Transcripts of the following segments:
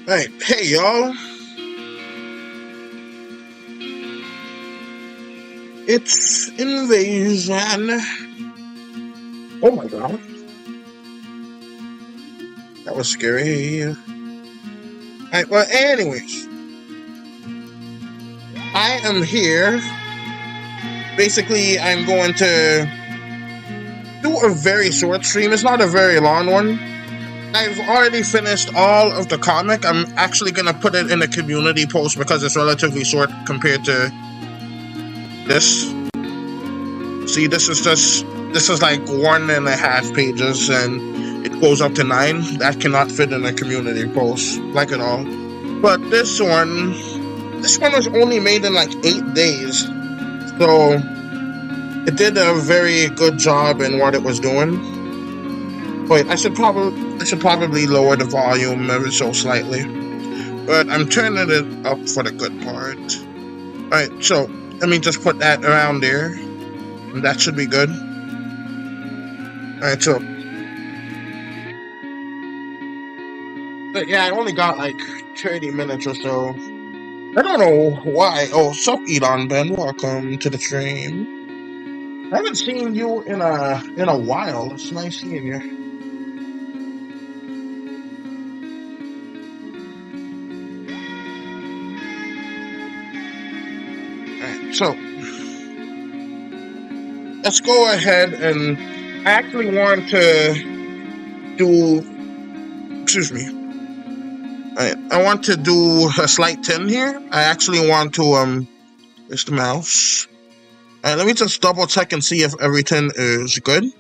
Alright, hey y'all. It's invasion. Oh my god. That was scary. Alright, well, anyways. I am here. Basically, I'm going to do a very short stream. It's not a very long one. I've already finished all of the comic. I'm actually going to put it in a community post because it's relatively short compared to this. See, this is like 1.5 pages and it goes up to 9. That cannot fit in a community post, like at all. But this one was only made in like 8 days. So it did a very good job in what it was doing. Wait, I should probably lower the volume ever so slightly. But I'm turning it up for the good part. Alright, so let me just put that around there. And that should be good. Alright, so. But yeah, I only got like 30 minutes or so. I don't know why. Oh, sup, Elon Ben? Welcome to the stream. I haven't seen you in a while. It's nice seeing you. Alright, so let's go ahead and I actually want to do. Excuse me. I want to do a slight tin here. I actually want to where's the mouse? Let me just double check and see if everything is good.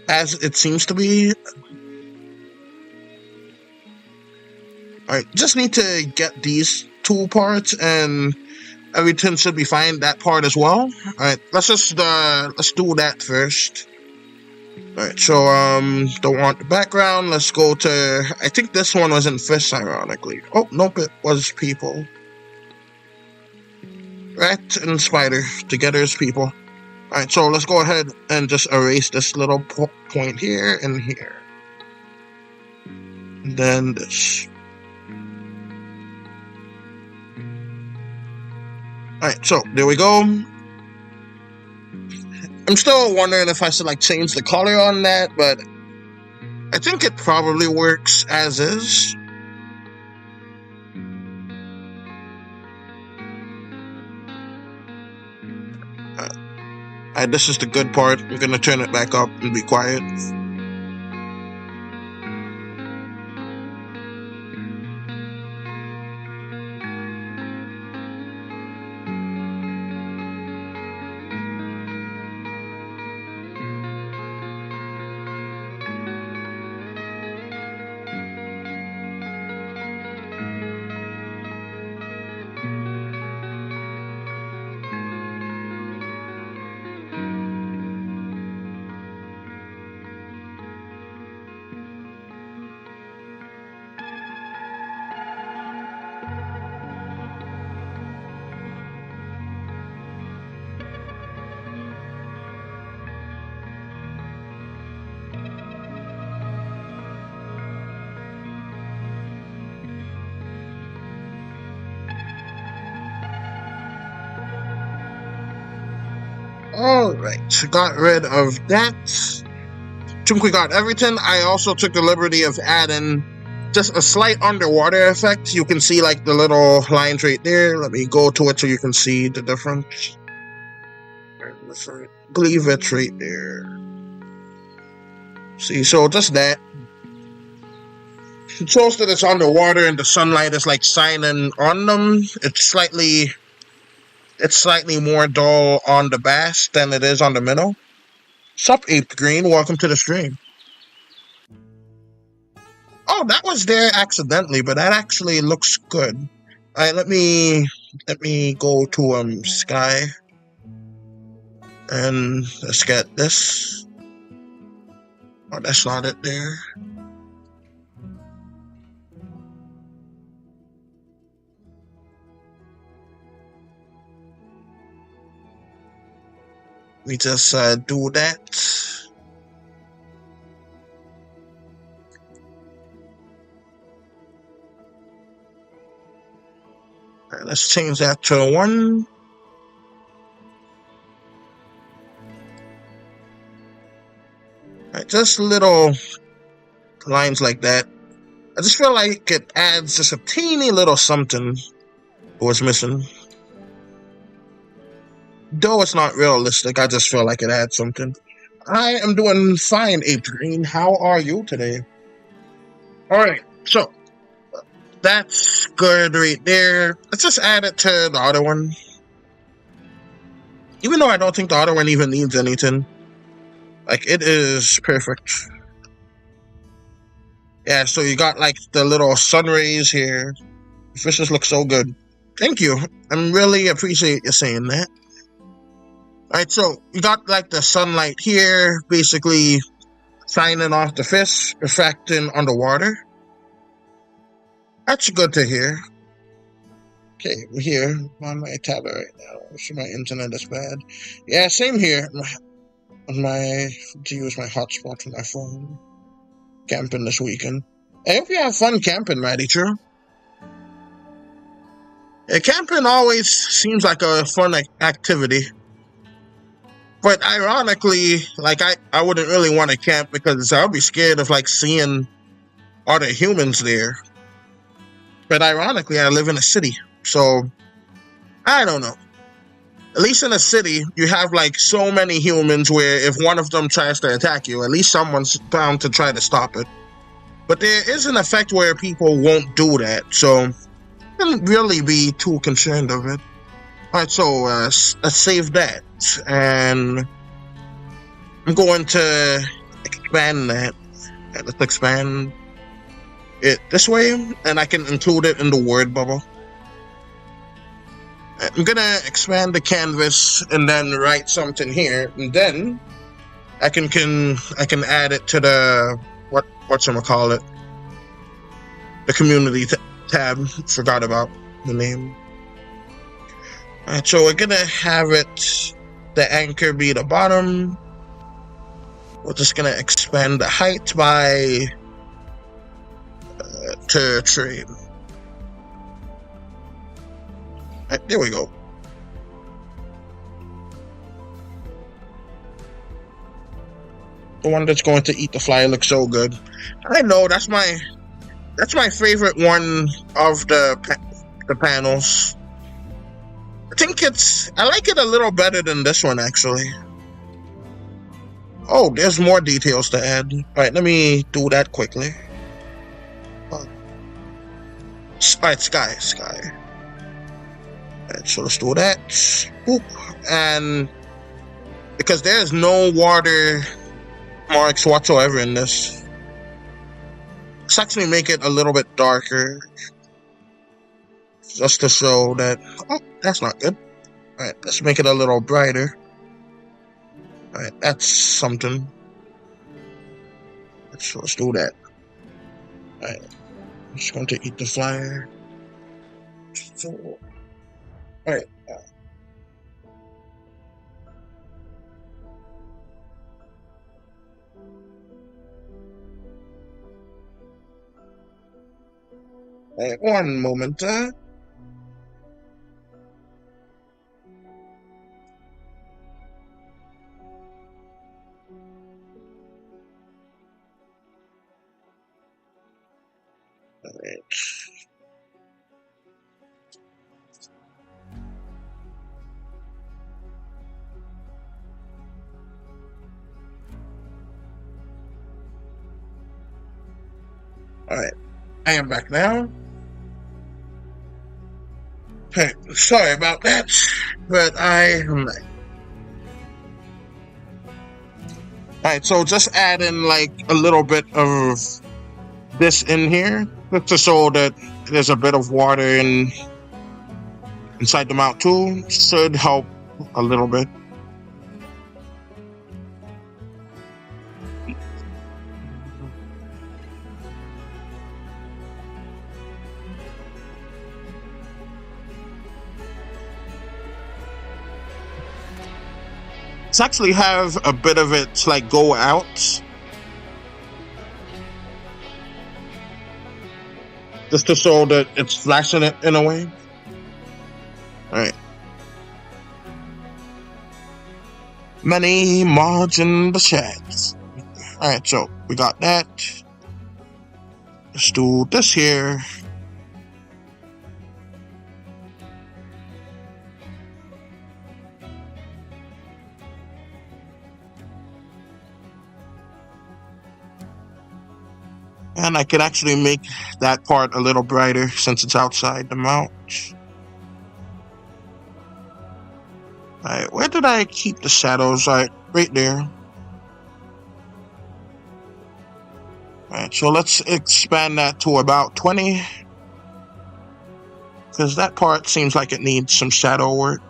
As it seems to be. Alright, just need to get these 2 parts and everything should be fine. That part as well. Alright, let's do that first. Alright, so don't want the background. Let's go to, I think this one was in fish, ironically. Oh, nope, it was people. Rat and spider together as people. Alright, so let's go ahead and just erase this little point here and here. And then this. Alright, so there we go. I'm still wondering if I should like change the color on that, but I think it probably works as is. This is the good part. I'm gonna turn it back up and be quiet. Alright, got rid of that. I think we got everything. I also took the liberty of adding just a slight underwater effect. You can see like the little lines right there. Let me go to it so you can see the difference. I believe it's right there. See, so just that. It shows that it's underwater and the sunlight is like shining on them. It's slightly more dull on the bass than it is on the minnow. Sup, Ape Green, welcome to the stream. Oh, that was there accidentally, but that actually looks good. Alright, let me go to Sky. And let's get this. Oh, that's not it there. We just do that. Let's change that to 1. Alright, just little lines like that. I just feel like it adds just a teeny little something to what's missing. Though it's not realistic, I just feel like it adds something. I am doing fine, Ape Green. How are you today? Alright, so that's good right there. Let's just add it to the other one. Even though I don't think the other one even needs anything. Like, it is perfect. Yeah, so you got like the little sun rays here. The fishes look so good. Thank you. I really appreciate you saying that. Alright, so you got like the sunlight here, basically shining off the fish, reflecting on the water. That's good to hear. Okay, we're here. I'm on my tablet right now. I'm sure my internet is bad. Yeah, same here. To use my hotspot on my phone. Camping this weekend. I hope you have fun camping, Maddie, true? Yeah, camping always seems like a fun activity. But ironically, like, I wouldn't really want to camp because I'll be scared of, like, seeing other humans there. But ironically, I live in a city, so I don't know. At least in a city, you have, like, so many humans where if one of them tries to attack you, at least someone's bound to try to stop it. But there is an effect where people won't do that, so I wouldn't really be too concerned of it. Alright, so let's save that. And I'm going to expand that. Let's expand it this way, and I can include it in the word bubble. I'm gonna expand the canvas and then write something here, and then I can add it to the whatchamacallit, the community tab. Forgot about the name. Alright, so we're gonna have it, the anchor be the bottom. We're just gonna expand the height by to 3. Right, there we go. The one that's going to eat the fly looks so good. I know, that's my favorite one of the panels. I like it a little better than this one, actually. Oh, there's more details to add. Alright, let me do that quickly. Alright, sky. Alright, so let's do that. Oop. And because there's no water marks whatsoever in this, let's actually make it a little bit darker. Just to show that, oh, that's not good. Alright, let's make it a little brighter. Alright, that's something. Let's do that. Alright, I'm just going to eat the flyer. So, alright. Alright, one moment. Alright, I am back now. Hey, sorry about that, but I am back. Alright, so just add in like a little bit of this in here, just to show that there's a bit of water inside the mouth too. Should help a little bit. Let's actually have a bit of it like go out. Just to show that it's flashing it in a way. Alright. Many mods in the chat. Alright, so we got that. Let's do this here. And I could actually make that part a little brighter since it's outside the mount. Alright, where did I keep the shadows? Alright, right there. Alright, so let's expand that to about 20. Because that part seems like it needs some shadow work.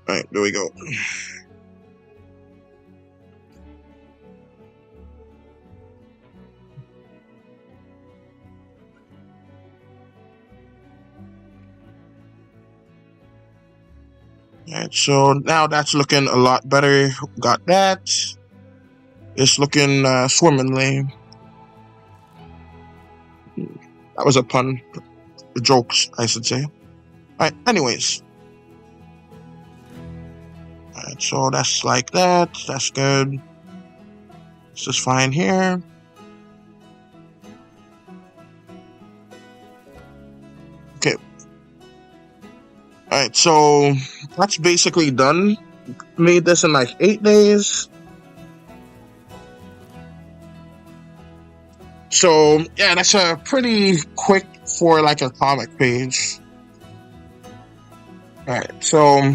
Alright, there we go. Alright, so now that's looking a lot better. Got that. It's looking swimmingly. That was a pun. Jokes, I should say. Alright, anyways. Alright, so that's like that. That's good. This is fine here. Okay. Alright, so that's basically done. Made this in like 8 days. So, yeah, that's a pretty quick for like a comic page. Alright, so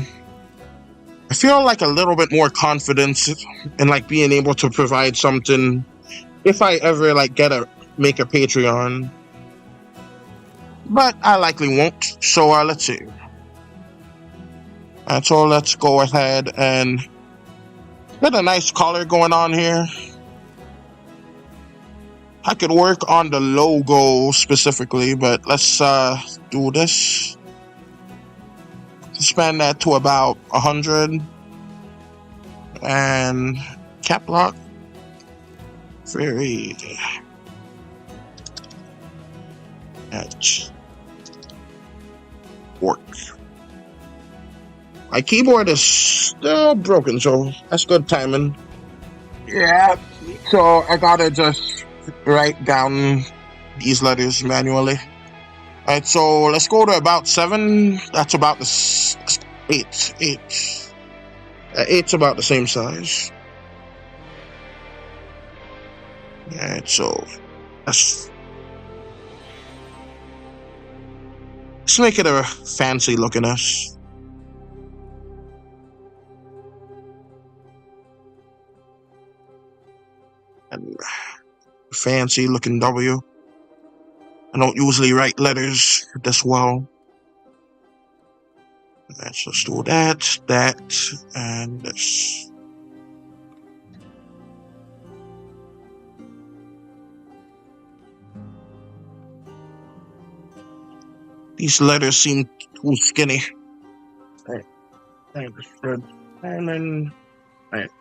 I feel like a little bit more confidence in like being able to provide something if I ever like make a Patreon. But I likely won't, so let's see. Alright, so let's go ahead and get a nice color going on here. I could work on the logo specifically, but let's do this. Expand that to about 100. And cap lock. Very edge. Work. My keyboard is still broken, so that's good timing. Yeah, so I gotta just write down these letters manually. Alright, so let's go to about 7. That's about the 8. 8's about the same size. Alright, so let's make it a fancy looking S. And fancy looking W. I don't usually write letters this well. Let's just do that, and this. These letters seem too skinny. Alright, good. And then, alright.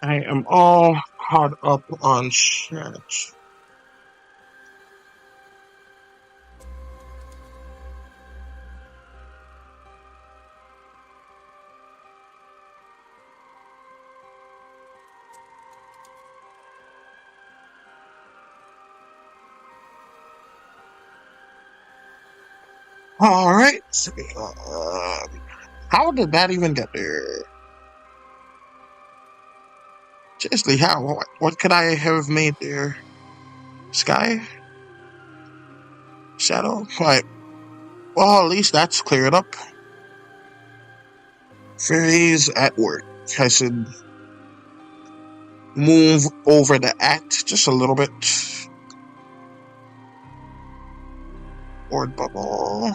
I am all caught up on chat. Alright. How did that even get there? Seriously, how? What could I have made there? Sky? Shadow? Right. Well, at least that's cleared up. Fairies at work. I should move over the act just a little bit. Board bubble.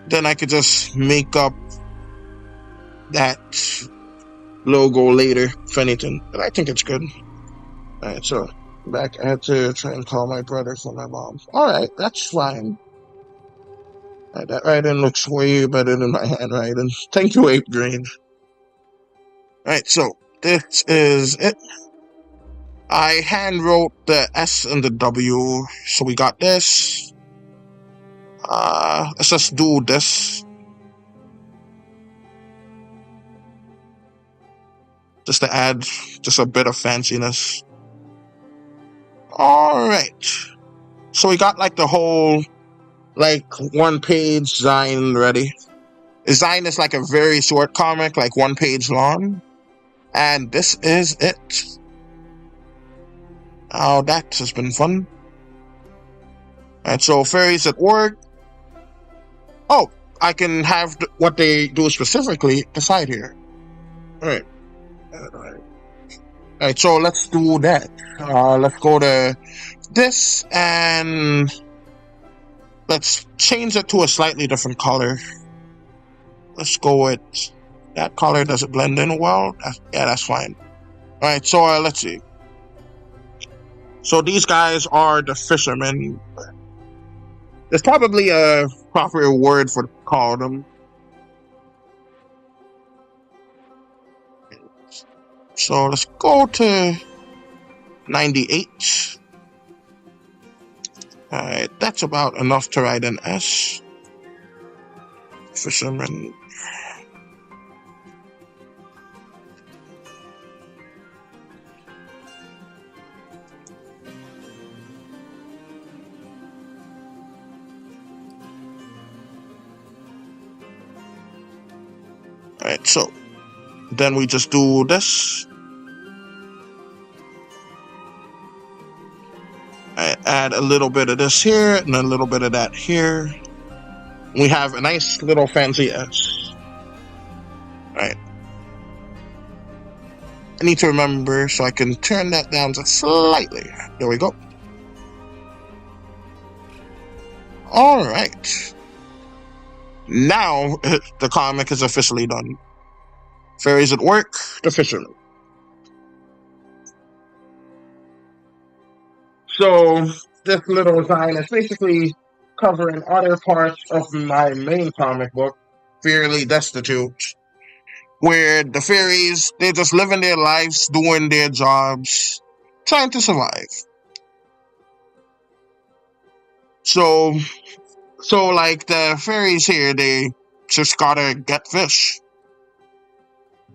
Then I could just make up that logo later, if anything. But I think it's good. Alright, so back. I had to try and call my brother for my mom. Alright, that's fine. That writing looks way better than my handwriting. Thank you, Ape Green. Alright, so this is it. I hand wrote the S and the W, so we got this. Let's just do this. Just to add just a bit of fanciness. Alright. So we got like the whole like one page Zine ready. Zine is like a very short comic, like 1 page long. And this is it. Oh, that has been fun. And so fairies at work. Oh, I can have what they do specifically beside here. Alright. Alright, so let's do that. Let's go to this and let's change it to a slightly different color. Let's go with that color. Does it blend in well? Yeah, that's fine. Alright, so let's see. So these guys are the fishermen. There's probably a proper word for call them. So let's go to 98. Alright, that's about enough to write an S. Fisherman. Alright, so then we just do this. I add a little bit of this here and a little bit of that here. We have a nice little fancy S. Alright. I need to remember so I can turn that down just slightly. There we go. Alright. Now the comic is officially done. Fairies at work, the fisherman. So this little design is basically covering other parts of my main comic book, Fairly Destitute, where the fairies, they're just living their lives, doing their jobs, trying to survive. So like the fairies here, they just gotta get fish.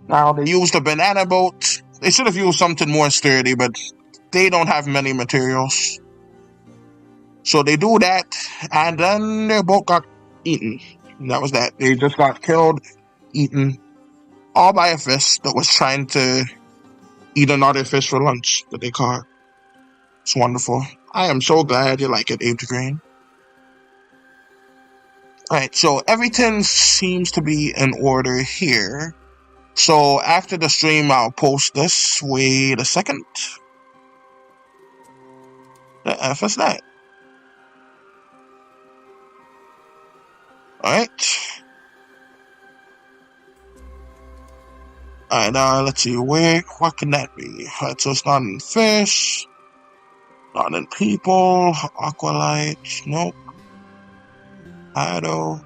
Now they use the banana boat. They should have used something more sturdy, but they don't have many materials. So they do that, and then their boat got eaten. And that was that. They just got killed, eaten, all by a fish that was trying to eat another fish for lunch that they caught. It's wonderful. I am so glad you like it, Ape Green. Alright, so everything seems to be in order here. So after the stream, I'll post this. Wait a second. The F is that? Alright. Alright, let's see, what can that be? Alright, so it's not in fish, not in people, aqualite, nope. Idle.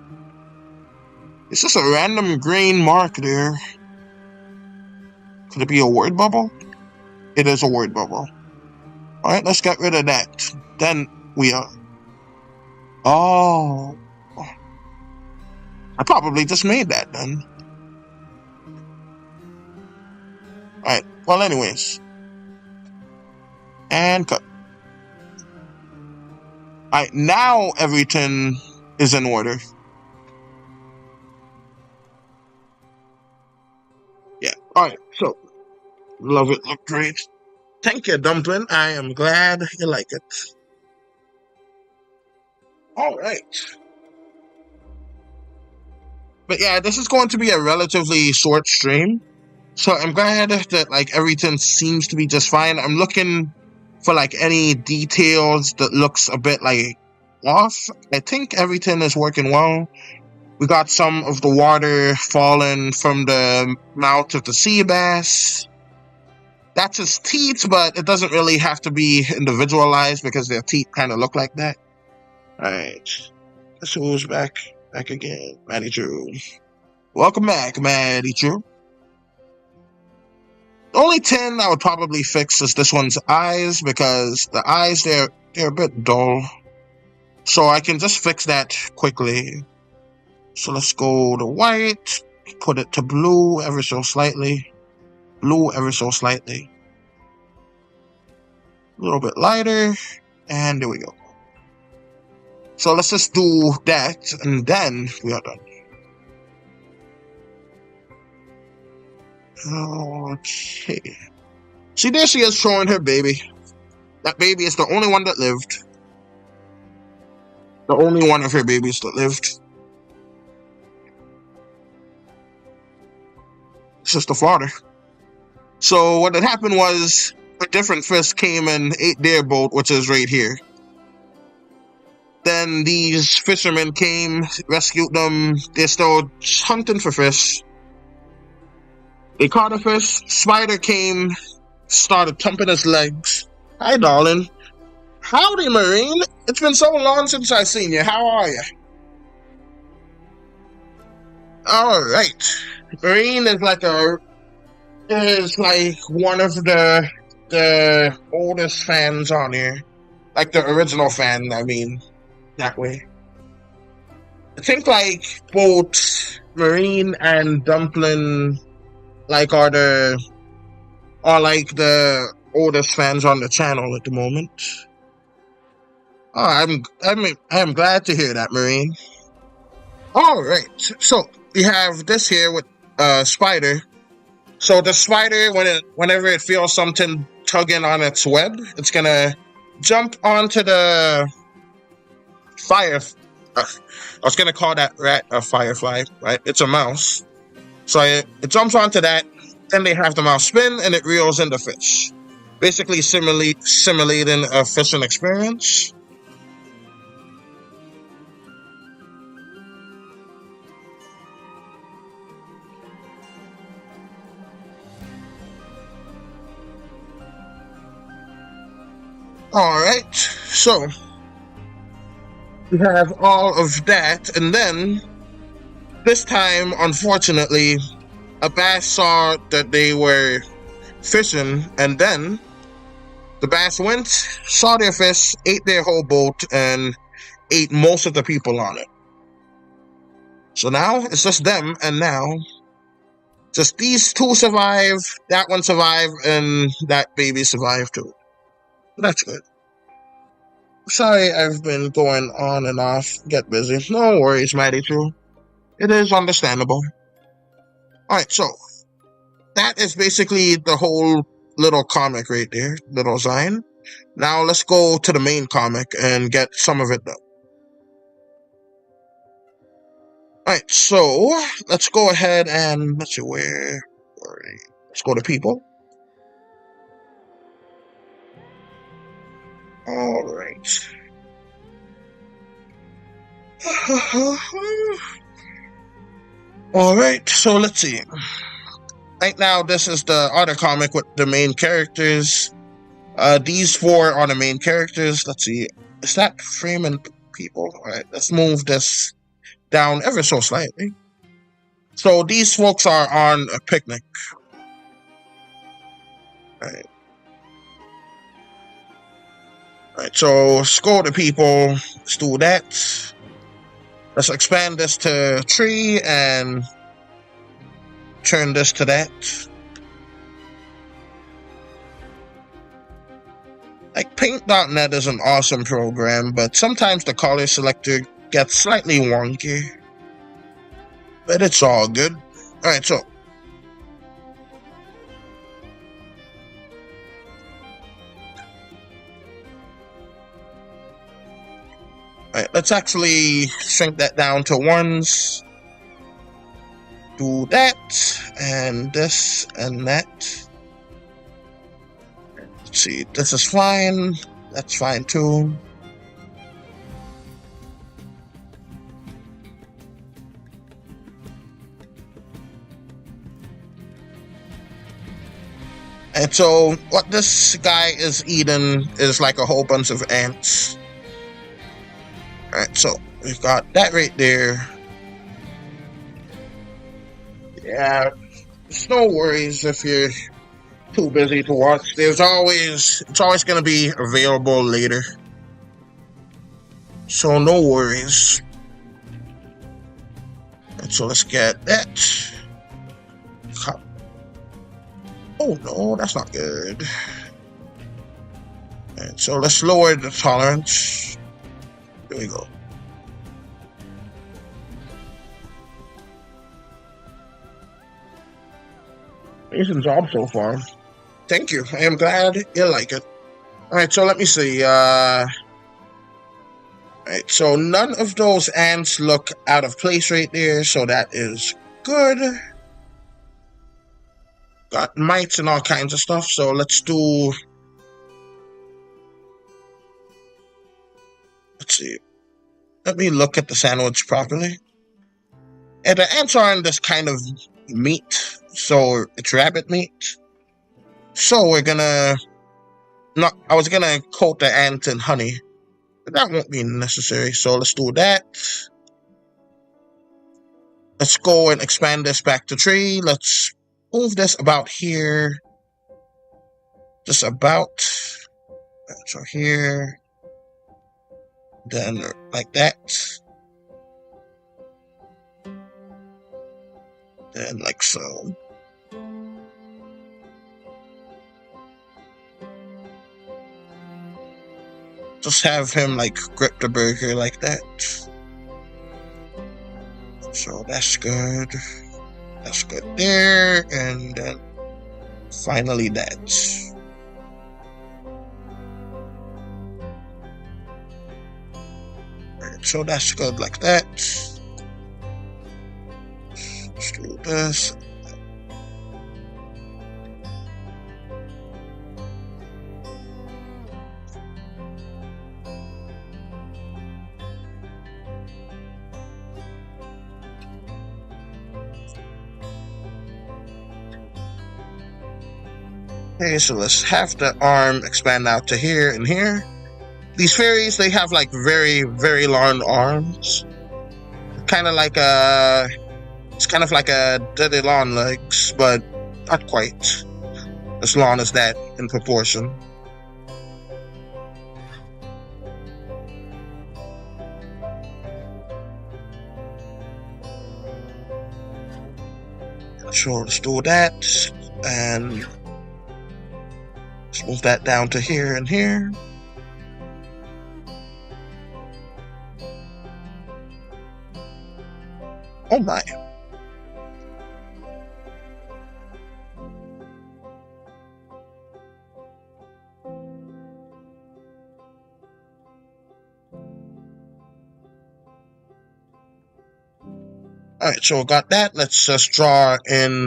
It's just a random green mark there. Could it be a word bubble? It is a word bubble. Alright, let's get rid of that. Then we are... Oh. I probably just made that then. Alright, well anyways. And cut. Alright, now everything is in order. Yeah, alright, so. Love it, look great. Thank you, Dumpling. I am glad you like it. Alright. But yeah, this is going to be a relatively short stream. So I'm glad that like everything seems to be just fine. I'm looking for like any details that looks a bit like off. I think everything is working well. We got some of the water falling from the mouth of the sea bass. That's his teeth, but it doesn't really have to be individualized because their teeth kind of look like that. Alright. Let's see who's back. Back again, Maddie True. Welcome back, Maddie True. The only 10 I would probably fix is this one's eyes, because the eyes, they're a bit dull. So I can just fix that quickly. So let's go to white, put it to blue ever so slightly. Blue ever so slightly. A little bit lighter, and there we go. So let's just do that, and then we are done. Okay. See, there she is showing her baby. That baby is the only one that lived. The only one of her babies that lived. It's just the father. So what had happened was a different fish came and ate their boat, which is right here. Then these fishermen came, rescued them. They're still hunting for fish. They caught a fish. Spider came, started thumping his legs. Hi, darling. Howdy, Marine. It's been so long since I've seen you. How are you? All right. Marine is like one of the oldest fans on here. Like the original fan, I mean, that way. I think like both Marine and Dumpling are like the oldest fans on the channel at the moment. Oh, I'm glad to hear that, Marine. All right, so we have this here with Spider. So the spider, whenever it feels something tugging on its web, it's gonna jump onto the fire. I was gonna call that rat a firefly, right? It's a mouse. So it jumps onto that, then they have the mouse spin, and it reels in the fish. Basically simulating a fishing experience. Alright, so we have all of that, and then this time, unfortunately, a bass saw that they were fishing, and then the bass went, saw their fish, ate their whole boat, and ate most of the people on it. So now it's just them, and now just these two survive, that one survived, and that baby survived too. That's good. Sorry I've been going on and off. Get busy. No worries, Maddie True. It is understandable. Alright, so that is basically the whole little comic right there, little Zion. Now let's go to the main comic and get some of it done. Alright, so let's go ahead and let's see let's go to people. Alright. Alright, so let's see. Right now, this is the other comic with the main characters. These four are the main characters. Let's see. Is that framing people? Alright, let's move this down ever so slightly. So these folks are on a picnic. Alright. Alright, so let's go to people. Let's do that. Let's expand this to tree and turn this to that. Like Paint.net is an awesome program, but sometimes the color selector gets slightly wonky. But it's all good. Alright, so alright, let's actually shrink that down to ones. Do that, and this, and that. Let's see, this is fine. That's fine too. And so what this guy is eating is like a whole bunch of ants. Alright, so we've got that right there. Yeah, it's no worries if you're too busy to watch. It's always gonna be available later. So no worries. And so let's get that. Oh no, that's not good. And so let's lower the tolerance. There we go. Decent job so far. Thank you. I am glad you like it. Alright, so let me see. Alright, so none of those ants look out of place right there, so that is good. Got mites and all kinds of stuff, so let's do... Let's see. Let me look at the sandwich properly. And the ants aren't this kind of meat, so it's rabbit meat. So we're gonna... I was gonna coat the ant in honey, but that won't be necessary, so let's do that. Let's go and expand this back to 3. Let's move this about here. Just about. So here. Then like that. Then like so. Just have him like grip the burger like that. So that's good. That's good there. And then finally that. Right, so that's good like that. Let's do this. Okay, so let's have the arm expand out to here and here. These fairies, they have like very, very long arms. Kind of like it's kind of like a Daddy Long legs, but not quite as long as that in proportion. So let's do that, and let's move that down to here and here. Oh my. Alright, so we got that. Let's just draw in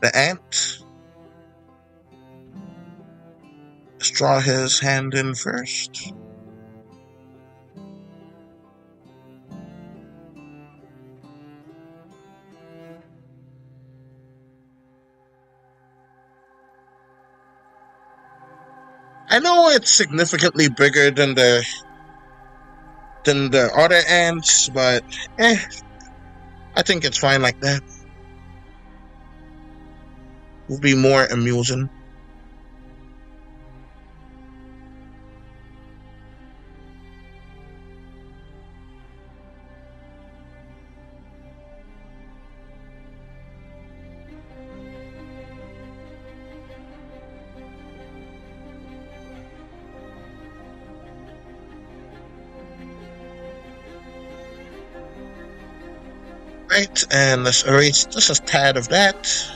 the ant. Let's draw his hand in first. I know it's significantly bigger than the other ants, but I think it's fine like that. Will be more amusing. Right, and let's erase just a tad of that.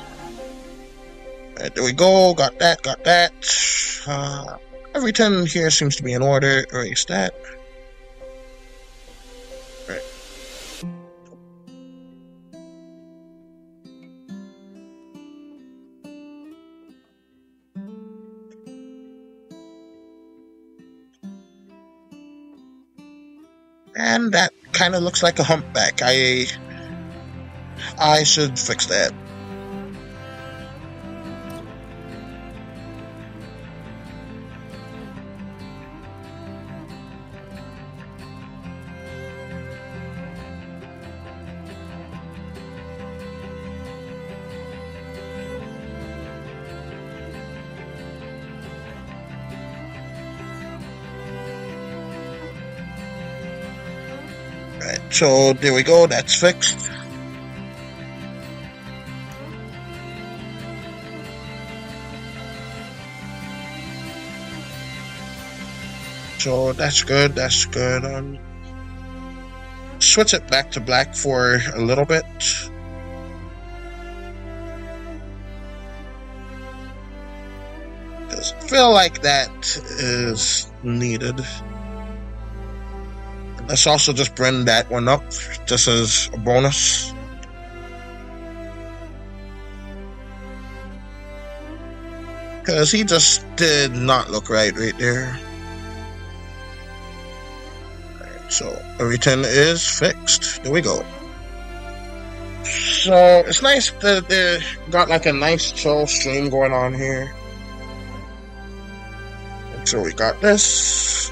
Right, there we go. Got that. Got that. Everything here seems to be in order. Erase that. Right. And that kind of looks like a humpback. I should fix that. so there we go, that's fixed. So that's good, that's good. Switch it back to black for a little bit. Because I feel like that is needed. Let's also just bring that one up, just as a bonus. Because he just did not look right there. Alright, so everything is fixed. There we go. So it's nice that they got like a nice chill stream going on here. And so we got this.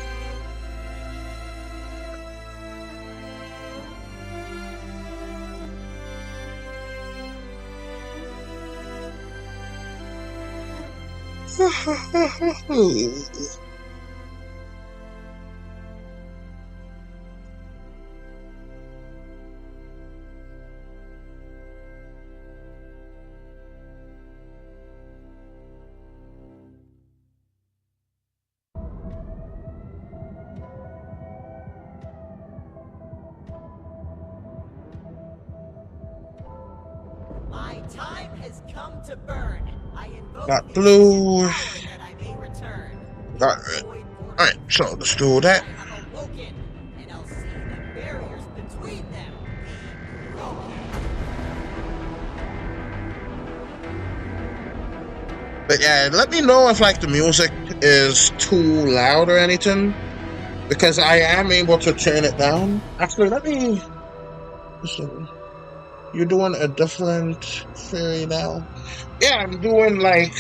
My time has come to burn. I invoke Got blue. that I may return. Got red. Alright, so let's do that. I have awoken, and I'll see the barriers between them broken. But yeah, let me know if like the music is too loud or anything, because I am able to turn it down. Actually, let me listen. You're doing a different fairy now? Yeah, I'm doing like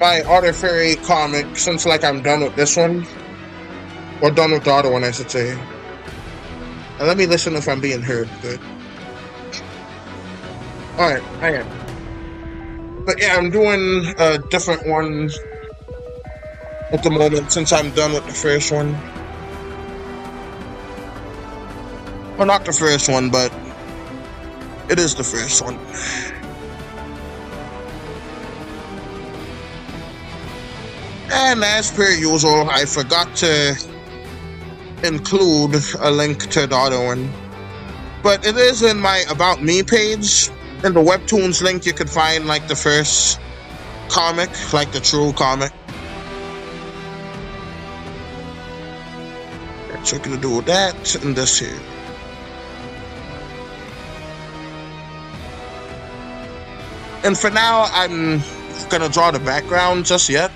my other fairy comic since like I'm done with this one. Or done with the other one, I should say. And let me listen if I'm being heard good. Alright, I am. But yeah, I'm doing a different one at the moment since I'm done with the first one. Well, not the first one, but it is the first one. And as per usual, I forgot to include a link to the other one. But it is in my About Me page. In the Webtoons link, you could find like the first comic, like the true comic. So we're gonna do that and this here. And for now, I'm gonna draw the background just yet.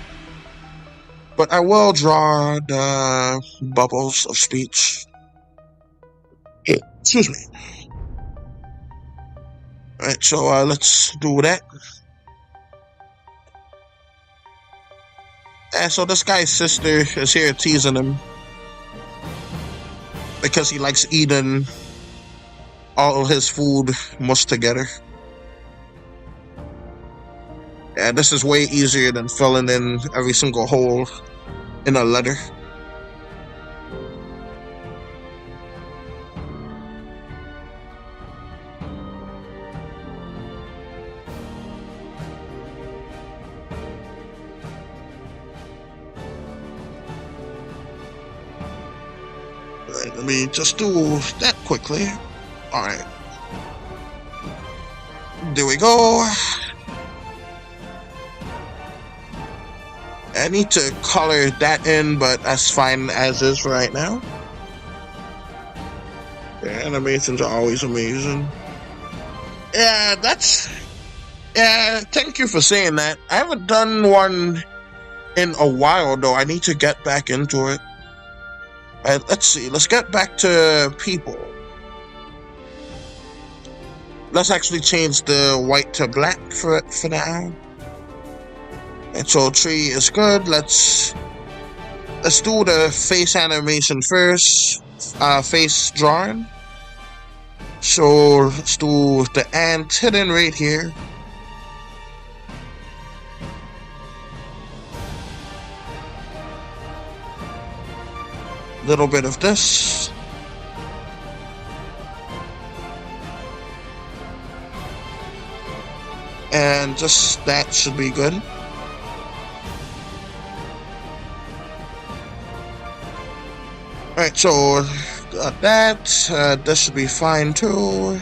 But I will draw the bubbles of speech. Excuse me. Alright, so let's do that. And so this guy's sister is here teasing him because he likes eating all his food mushed together. And this is way easier than filling in every single hole in a letter. Right, let me just do that quickly. Alright. There we go. I need to color that in, but that's fine as is for right now. The animations are always amazing. Yeah, thank you for saying that. I haven't done one in a while, though. I need to get back into it. Let's see. Let's get back to people. Let's actually change the white to black for now. And so tree is good. Let's do the face animation first. Face drawing. So let's do the ant hidden right here. Little bit of this. And just that should be good. Alright, so got that. This should be fine too.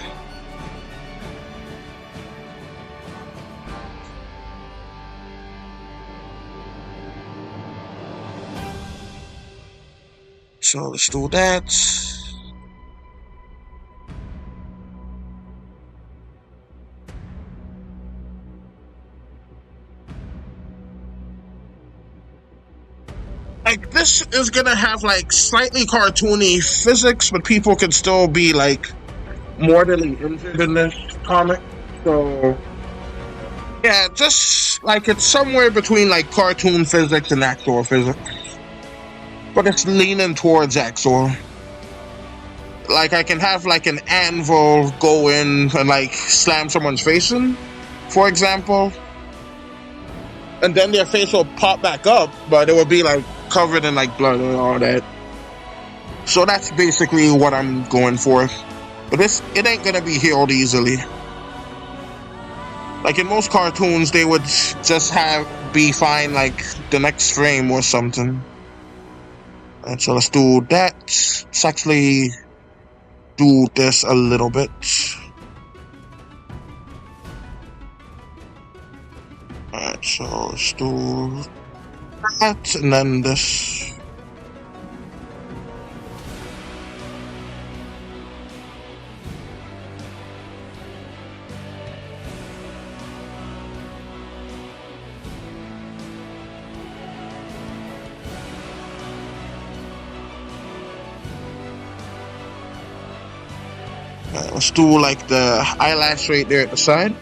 So let's do that. Like, this is gonna have like slightly cartoony physics, but people can still be like mortally injured in this comic. So yeah, just like it's somewhere between like cartoon physics and actual physics, but it's leaning towards actual. Like, I can have like an anvil go in and like slam someone's face in, for example, and then their face will pop back up, but it will be like covered in like blood and all that. So that's basically what I'm going for. But it ain't gonna be healed easily. Like in most cartoons, they would just be fine like the next frame or something. And so let's do that. Let's actually do this a little bit. Alright, so let's do that and then this. Alright, let's do like the eyelash right there at the side.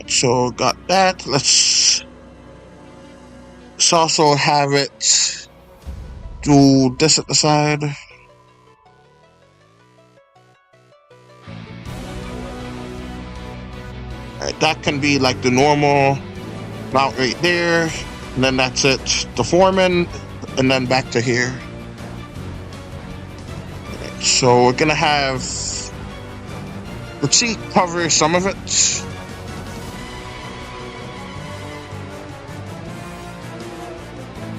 So got that. Let's also have it do this at the side. Alright, that can be like the normal route right there, and then that's it. The foreman, and then back to here. Alright, so we're gonna have the cheek cover some of it.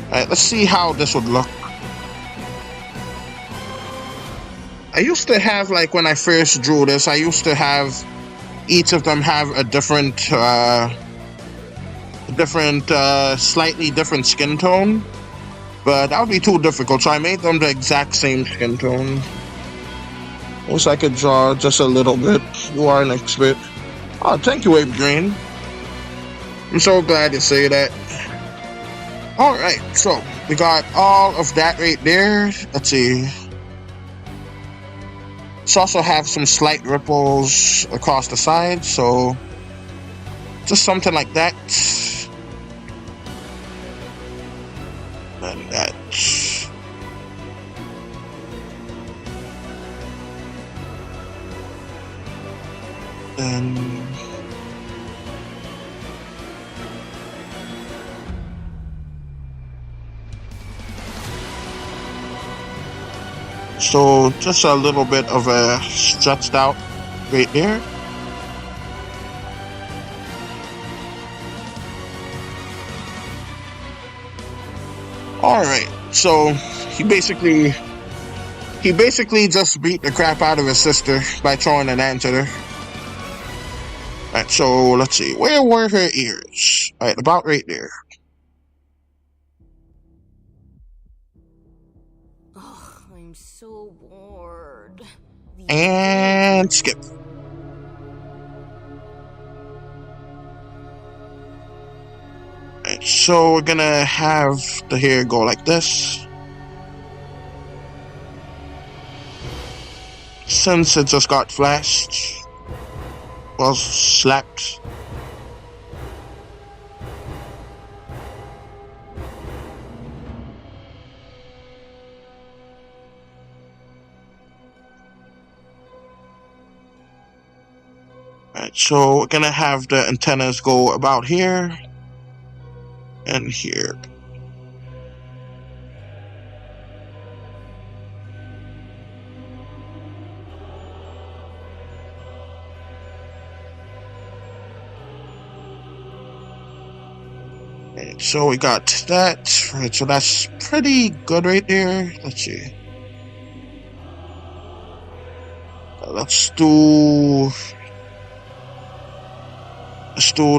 Alright, let's see how this would look. I used to have, like, when I first drew this, I used to have each of them have a different, slightly different skin tone. But that would be too difficult, so I made them the exact same skin tone. Wish I could draw just a little bit. You are an expert. Oh, thank you, Abe Green. I'm so glad to say that. Alright, so we got all of that right there. Let's see. Let's also have some slight ripples across the side, so just something like that. And that. And so just a little bit of a stretched out right there. Alright, so he basically just beat the crap out of his sister by throwing an ant at her. Alright, so let's see. Where were her ears? Alright, about right there. Oh, I'm so bored. And skip. Alright, so we're gonna have the hair go like this. Since it just got flashed. Well, slapped. Alright, so we're gonna have the antennas go about here and here. Right, so we got that. Right, so that's pretty good right there. Let's see. Let's do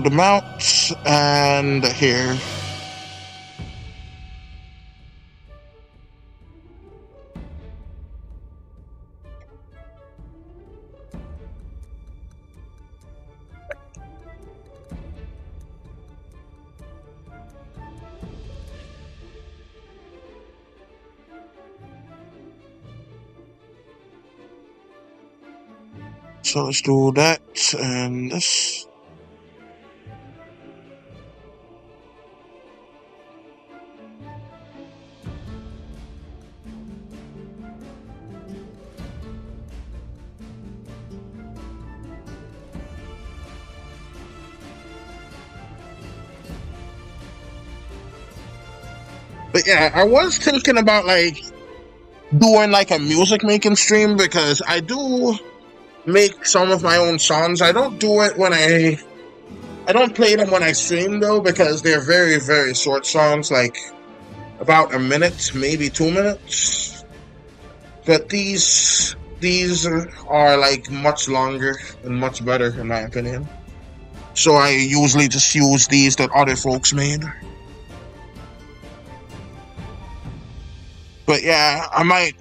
the mount and here. So let's do that and this. But yeah, I was thinking about like doing like a music making stream because I do make some of my own songs. I don't do it when I don't play them when I stream though because they're very, very short songs, like about a minute, maybe 2 minutes. But these are like much longer and much better in my opinion. So I usually just use these that other folks made. But yeah, I might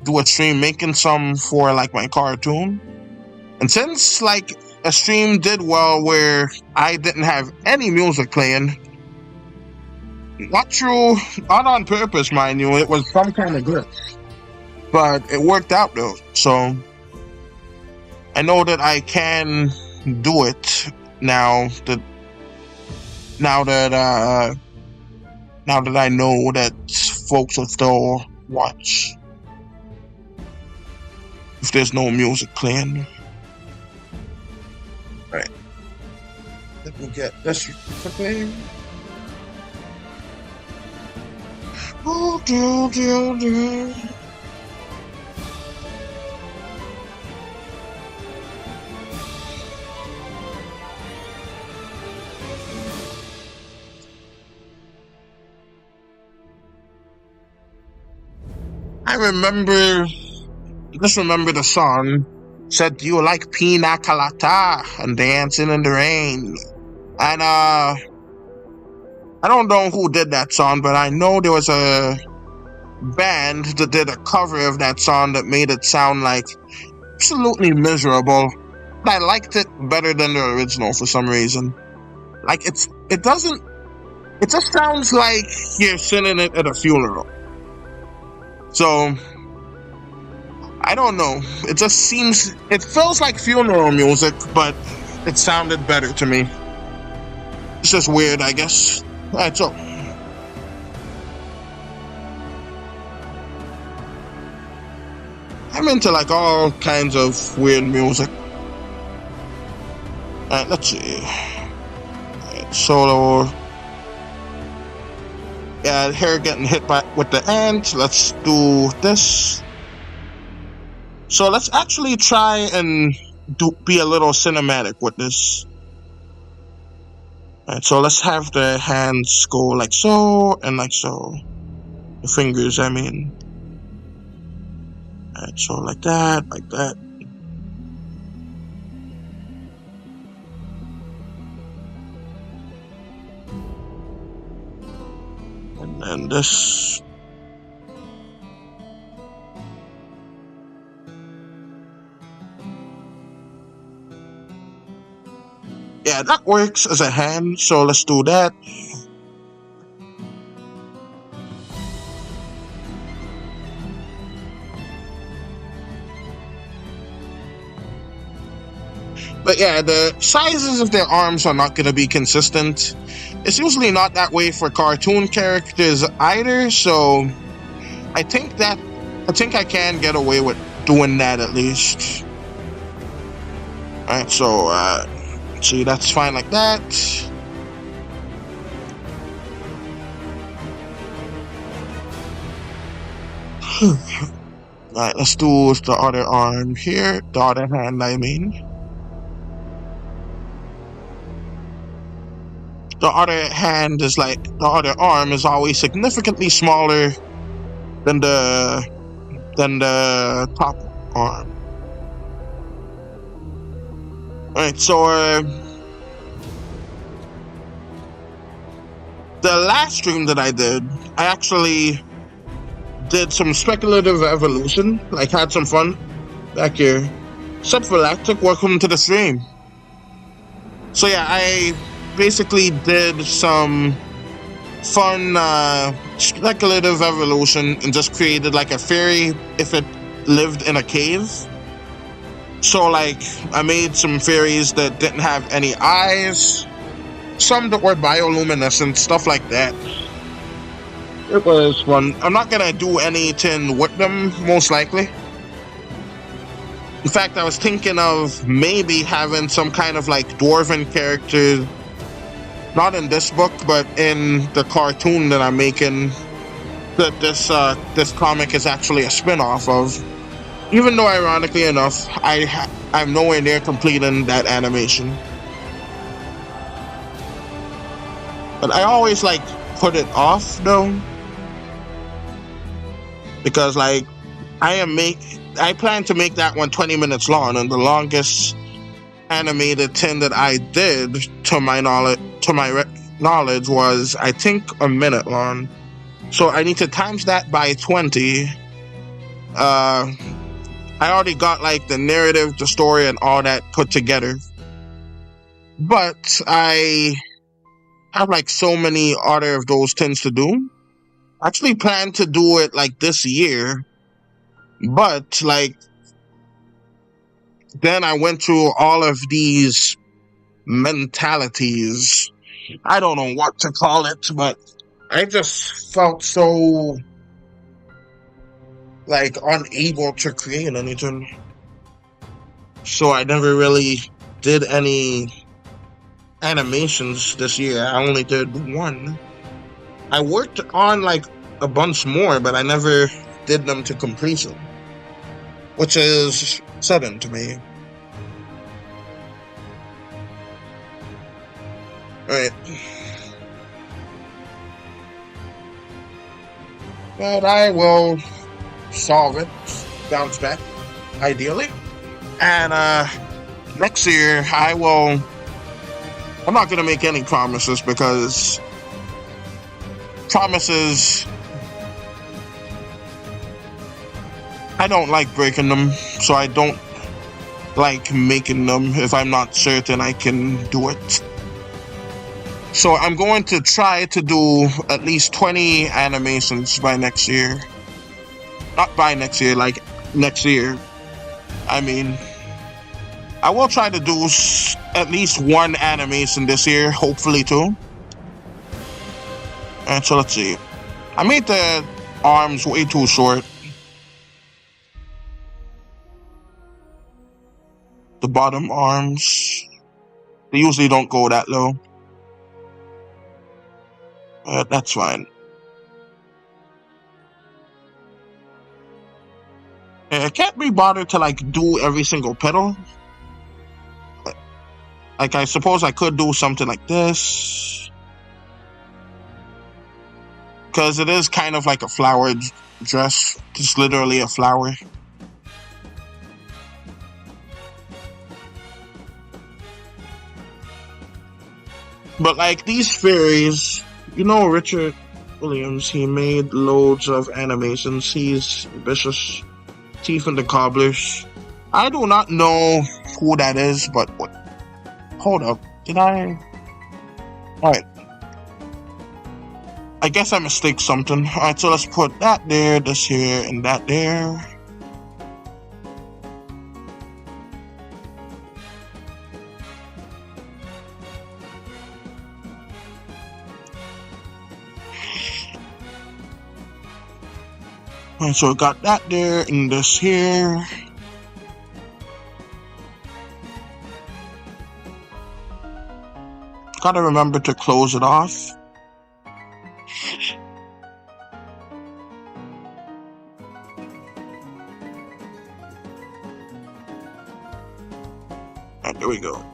do a stream making some for like my cartoon. And since like a stream did well where I didn't have any music playing, not on purpose, mind you, it was some kind of glitch. But it worked out though, so I know that I can do it now that I know that folks will still watch if there's no music playing. Right. Let me get this quickly. Just remember the song said, "Do you like pina colada and dancing in the rain?" And I don't know who did that song, but I know there was a band that did a cover of that song that made it sound like absolutely miserable. But I liked it better than the original for some reason. Like it just sounds like you're singing it at a funeral. So I don't know. It feels like funeral music, but it sounded better to me. It's just weird, I guess. Alright, so I'm into like all kinds of weird music. Alright, let's see. Alright, solo. Yeah, here getting hit with the ant. Let's do this. So let's actually try and be a little cinematic with this. Alright, so let's have the hands go like so and like so. The fingers, I mean. Alright, so like that, like that. And then this. Yeah, that works as a hand, so let's do that. But yeah, the sizes of their arms are not going to be consistent. It's usually not that way for cartoon characters either, so I think I can get away with doing that at least. Alright, so see, that's fine like that. Alright, let's do the other arm here. The other hand, I mean. the other hand is like the other arm is always significantly smaller than the top arm. Alright, so the last stream that I did, I actually did some speculative evolution, like had some fun back here. Sup for Lactic, welcome to the stream. So yeah, I basically did some fun speculative evolution and just created like a fairy if it lived in a cave. So like I made some fairies that didn't have any eyes, some that were bioluminescent, stuff like that. It was fun. I'm not gonna do anything with them, most likely. In fact, I was thinking of maybe having some kind of like dwarven character, not in this book, but in the cartoon that I'm making, that this comic is actually a spin-off of. Even though, ironically enough, I'm nowhere near completing that animation. But I always like put it off though, because like I plan to make that one 20 minutes long, and the longest animated thing that I did, to my knowledge, was I think a minute long. So I need to times that by 20. I already got like the narrative, the story, and all that put together, but I have like so many other of those things to do. I actually plan to do it like this year, but like then I went through all of these mentalities. I don't know what to call it, but I just felt so like unable to create anything. So I never really did any animations this year. I only did one. I worked on like a bunch more, but I never did them to completion, which is sudden to me. Alright. But I will solve it, bounce back, ideally. And next year I'm not gonna make any promises, because promises, I don't like breaking them, so I don't like making them if I'm not certain I can do it. So I'm going to try to do at least 20 animations by next year. Not by next year, like next year. I mean, I will try to do at least one animation this year, hopefully two. And so let's see. I made the arms way too short. The bottom arms, they usually don't go that low. That's fine. I can't be bothered to like do every single petal. Like I suppose I could do something like this, because it is kind of like a flower dress. It's literally a flower. But like these fairies, you know, Richard Williams, he made loads of animations. He's Vicious Teeth and the Cobblers. I do not know who that is, but what? Hold up, did I? Alright. I guess I mistake something. Alright, so let's put that there, this here, and that there. Alright, so I got that there, and this here. Gotta remember to close it off. Alright, there we go.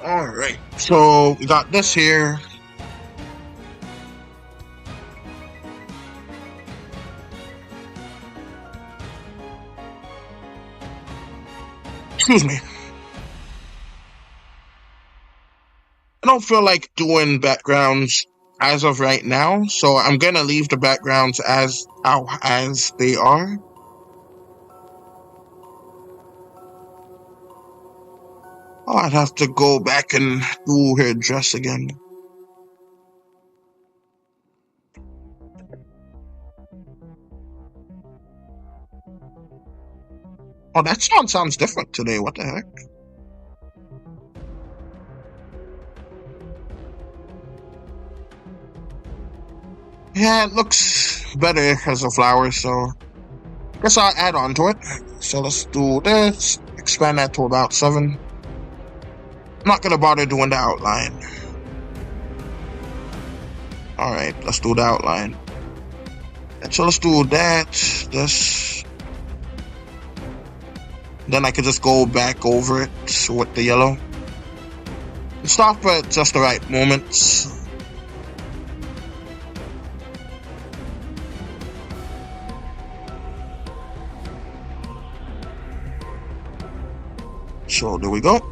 Alright, so we got this here. Excuse me. I don't feel like doing backgrounds as of right now, so I'm gonna leave the backgrounds as they are. Oh, I'd have to go back and do her dress again. Oh, that sounds different today. What the heck? Yeah, it looks better as a flower, so I guess I'll add on to it. So let's do this, expand that to about 7. I'm not gonna bother doing the outline. Alright, let's do the outline. And so let's do that, this. Then I could just go back over it with the yellow. Stop at just the right moments. So there we go.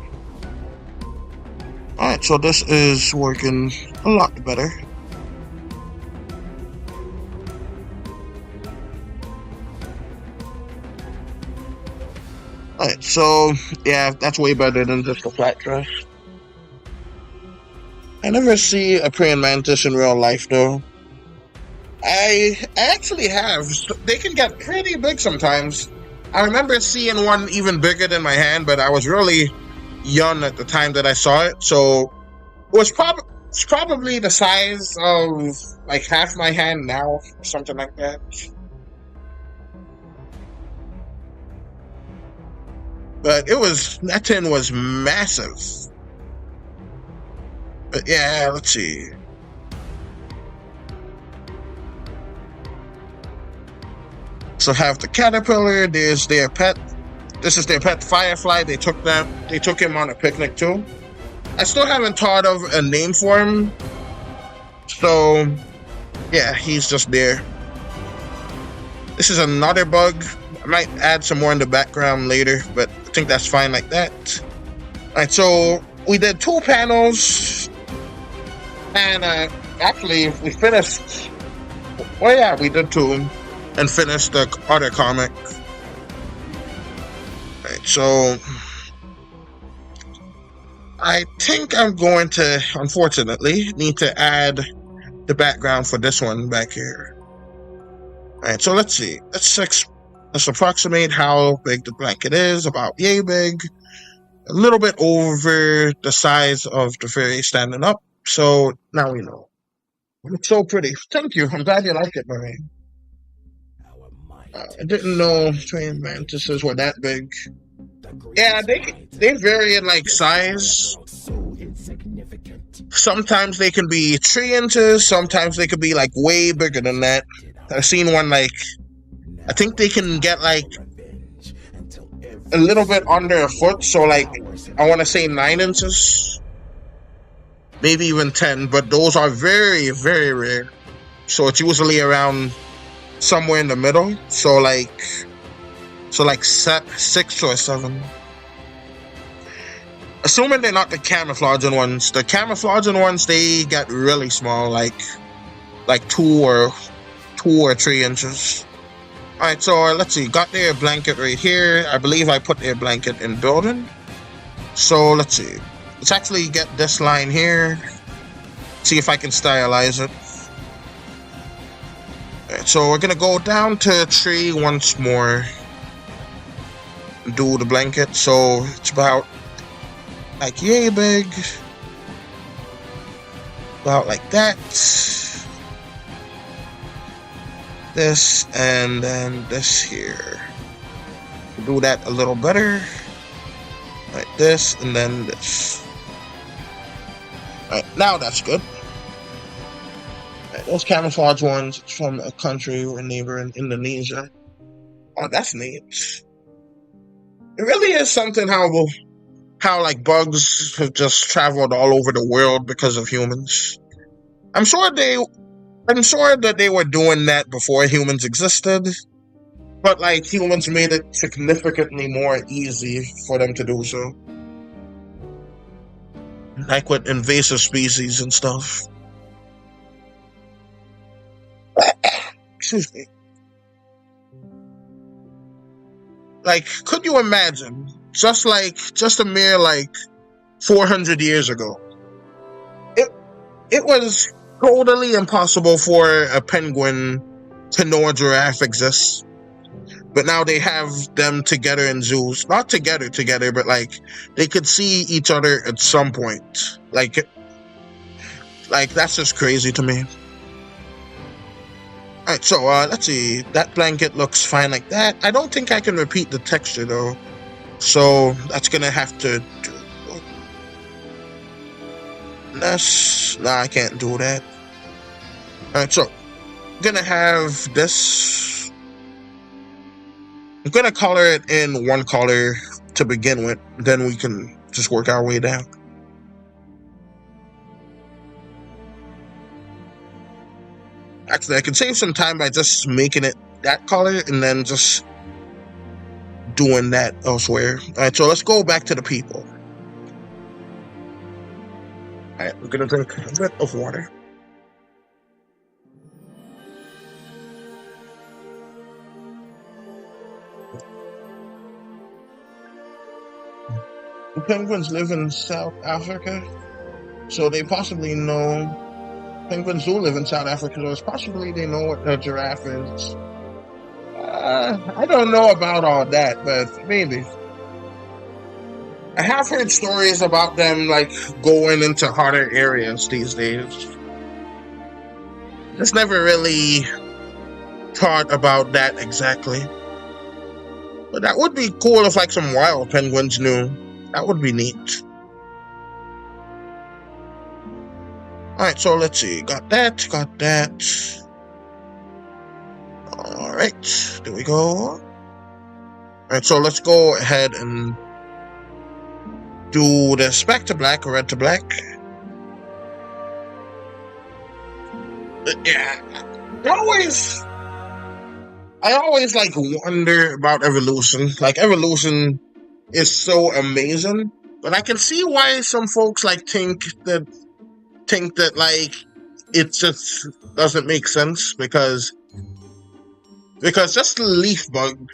Alright, so this is working a lot better. Alright, so yeah, that's way better than just a flat dress. I never see a praying mantis in real life though. I actually have. They can get pretty big sometimes. I remember seeing one even bigger than my hand, but I was really young at the time that I saw it, so it was probably the size of like half my hand now, or something like that. But that tin was massive. But yeah, let's see. So have the caterpillar, there's their pet. This is their pet firefly. They took him on a picnic too. I still haven't thought of a name for him. So yeah, he's just there. This is another bug. I might add some more in the background later, but I think that's fine like that. Alright, so we did 2 panels. And actually we finished. Oh yeah, we did 2 and finished the other comic. Right, so I think I'm going to, unfortunately, need to add the background for this one back here. Alright, so let's see. Let's approximate how big the blanket is, about yay big. A little bit over the size of the fairy standing up. So now we know. It's so pretty. Thank you. I'm glad you like it, Marie. I didn't know praying mantises were that big. Yeah, they vary in like size. Sometimes they can be 3 inches. Sometimes they could be like way bigger than that. I've seen one like, I think they can get like a little bit under a foot. So like, I want to say 9 inches. Maybe even 10. But those are very, very rare. So it's usually around somewhere in the middle. So like 6 or 7. Assuming they're not the camouflaging ones. The camouflaging ones, they get really small, like 2 or 3 inches. Alright, so let's see. Got their blanket right here. I believe I put their blanket in building. So let's see. Let's actually get this line here. See if I can stylize it. Alright, so we're gonna go down to 3 once more. Do the blanket. So it's about like yay big. About like that. This and then this here. Do that a little better. Like this and then this. Alright, now that's good. Alright, those camouflage ones, it's from a country or a neighbor in Indonesia. Oh, that's neat. It really is something how how like bugs have just traveled all over the world because of humans. I'm sure that they were doing that before humans existed, but like humans made it significantly more easy for them to do so. Like with invasive species and stuff. Excuse me. Like, could you imagine? Just a mere 400 years ago, it was totally impossible for a penguin to know a giraffe exists. But now they have them together in zoos. Not together, but like they could see each other at some point. Like that's just crazy to me. Alright, so let's see. That blanket looks fine like that. I don't think I can repeat the texture though. So that's gonna have to do this. Nah, I can't do that. Alright, so I'm gonna have this. I'm gonna color it in one color to begin with, then we can just work our way down. Actually, I can save some time by just making it that color and then just doing that elsewhere. Alright, so let's go back to the people. Alright, we're gonna drink a bit of water. The penguins live in South Africa, so they possibly know. Penguins do live in South Africa, so it's possibly they know what a giraffe is. I don't know about all that, but maybe. I have heard stories about them like going into harder areas these days. Just never really thought about that exactly. But that would be cool if like some wild penguins knew. That would be neat. Alright, so let's see. Got that. Alright, there we go. Alright, so let's go ahead and do this back to black, red to black. Yeah. I always like wonder about evolution. Like evolution is so amazing, but I can see why some folks like think that like it just doesn't make sense because just the leaf bug,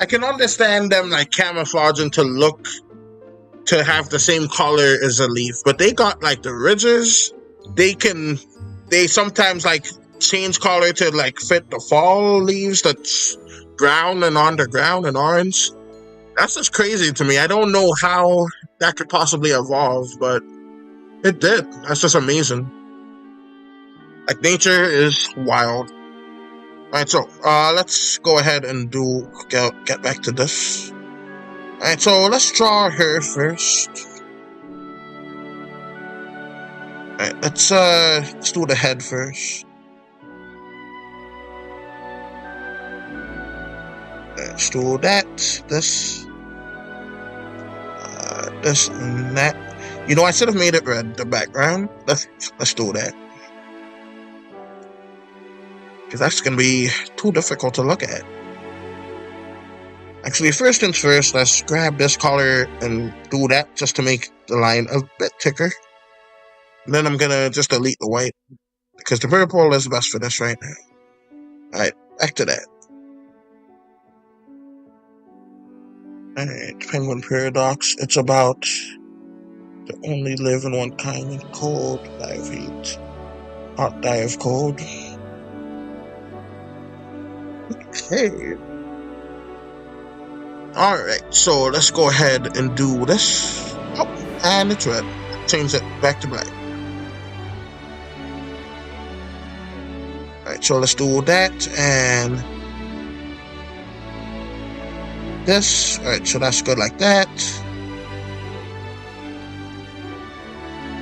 I can understand them like camouflaging to have the same color as a leaf, but they got like the ridges. They sometimes like change color to like fit the fall leaves that's brown and on the ground and orange. That's just crazy to me. I don't know how that could possibly evolve, but it did. That's just amazing. Like nature is wild. Alright, so let's go ahead and get back to this. Alright, so let's draw her first. Alright, let's do the head first. Let's do that, this and that. You know, I should have made it red, the background. Let's do that. Because that's going to be too difficult to look at. Actually, first things first, let's grab this color and do that just to make the line a bit thicker. And then I'm going to just delete the white. Because the purple is best for this right now. Alright, back to that. Alright, penguin paradox. It's about to only live in one kind of cold, die of heat, hot, die of cold. Okay. Alright, so let's go ahead and do this. Oh, and it's red. Change it back to black. Alright, so let's do that and this. Alright, so that's good like that.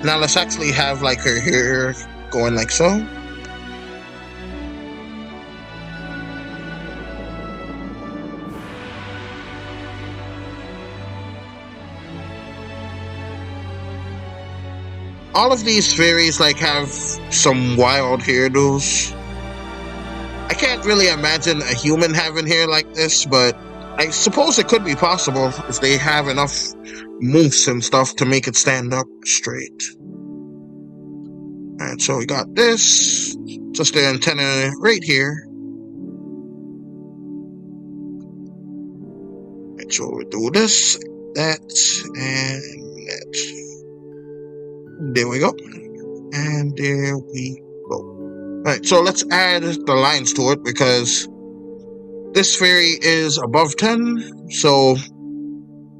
Now let's actually have like her hair going like so. all of these fairies like have some wild hairdos. I can't really imagine a human having hair like this, but I suppose it could be possible if they have enough moose and stuff to make it stand up straight. Alright, so we got this. Just the antenna right here. Alright, so we do this, that, and that. There we go. And there we go. Alright, so let's add the lines to it because this fairy is above 10, so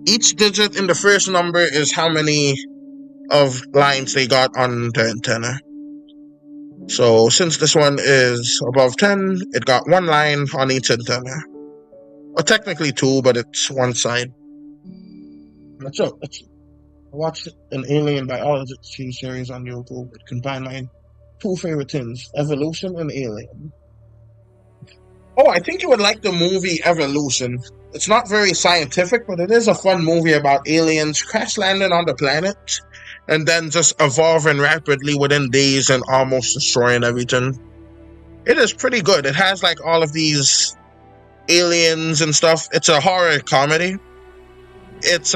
each digit in the first number is how many of lines they got on the antenna. So since this one is above 10, it got one line on each antenna. Or technically two, but it's one side. Let's watch an alien biology series on YouTube. It combined my two favorite things, evolution and alien. Oh, I think you would like the movie Evolution. It's not very scientific, but it is a fun movie about aliens crash landing on the planet and then just evolving rapidly within days and almost destroying everything. It is pretty good. It has like all of these aliens and stuff. It's a horror comedy. It's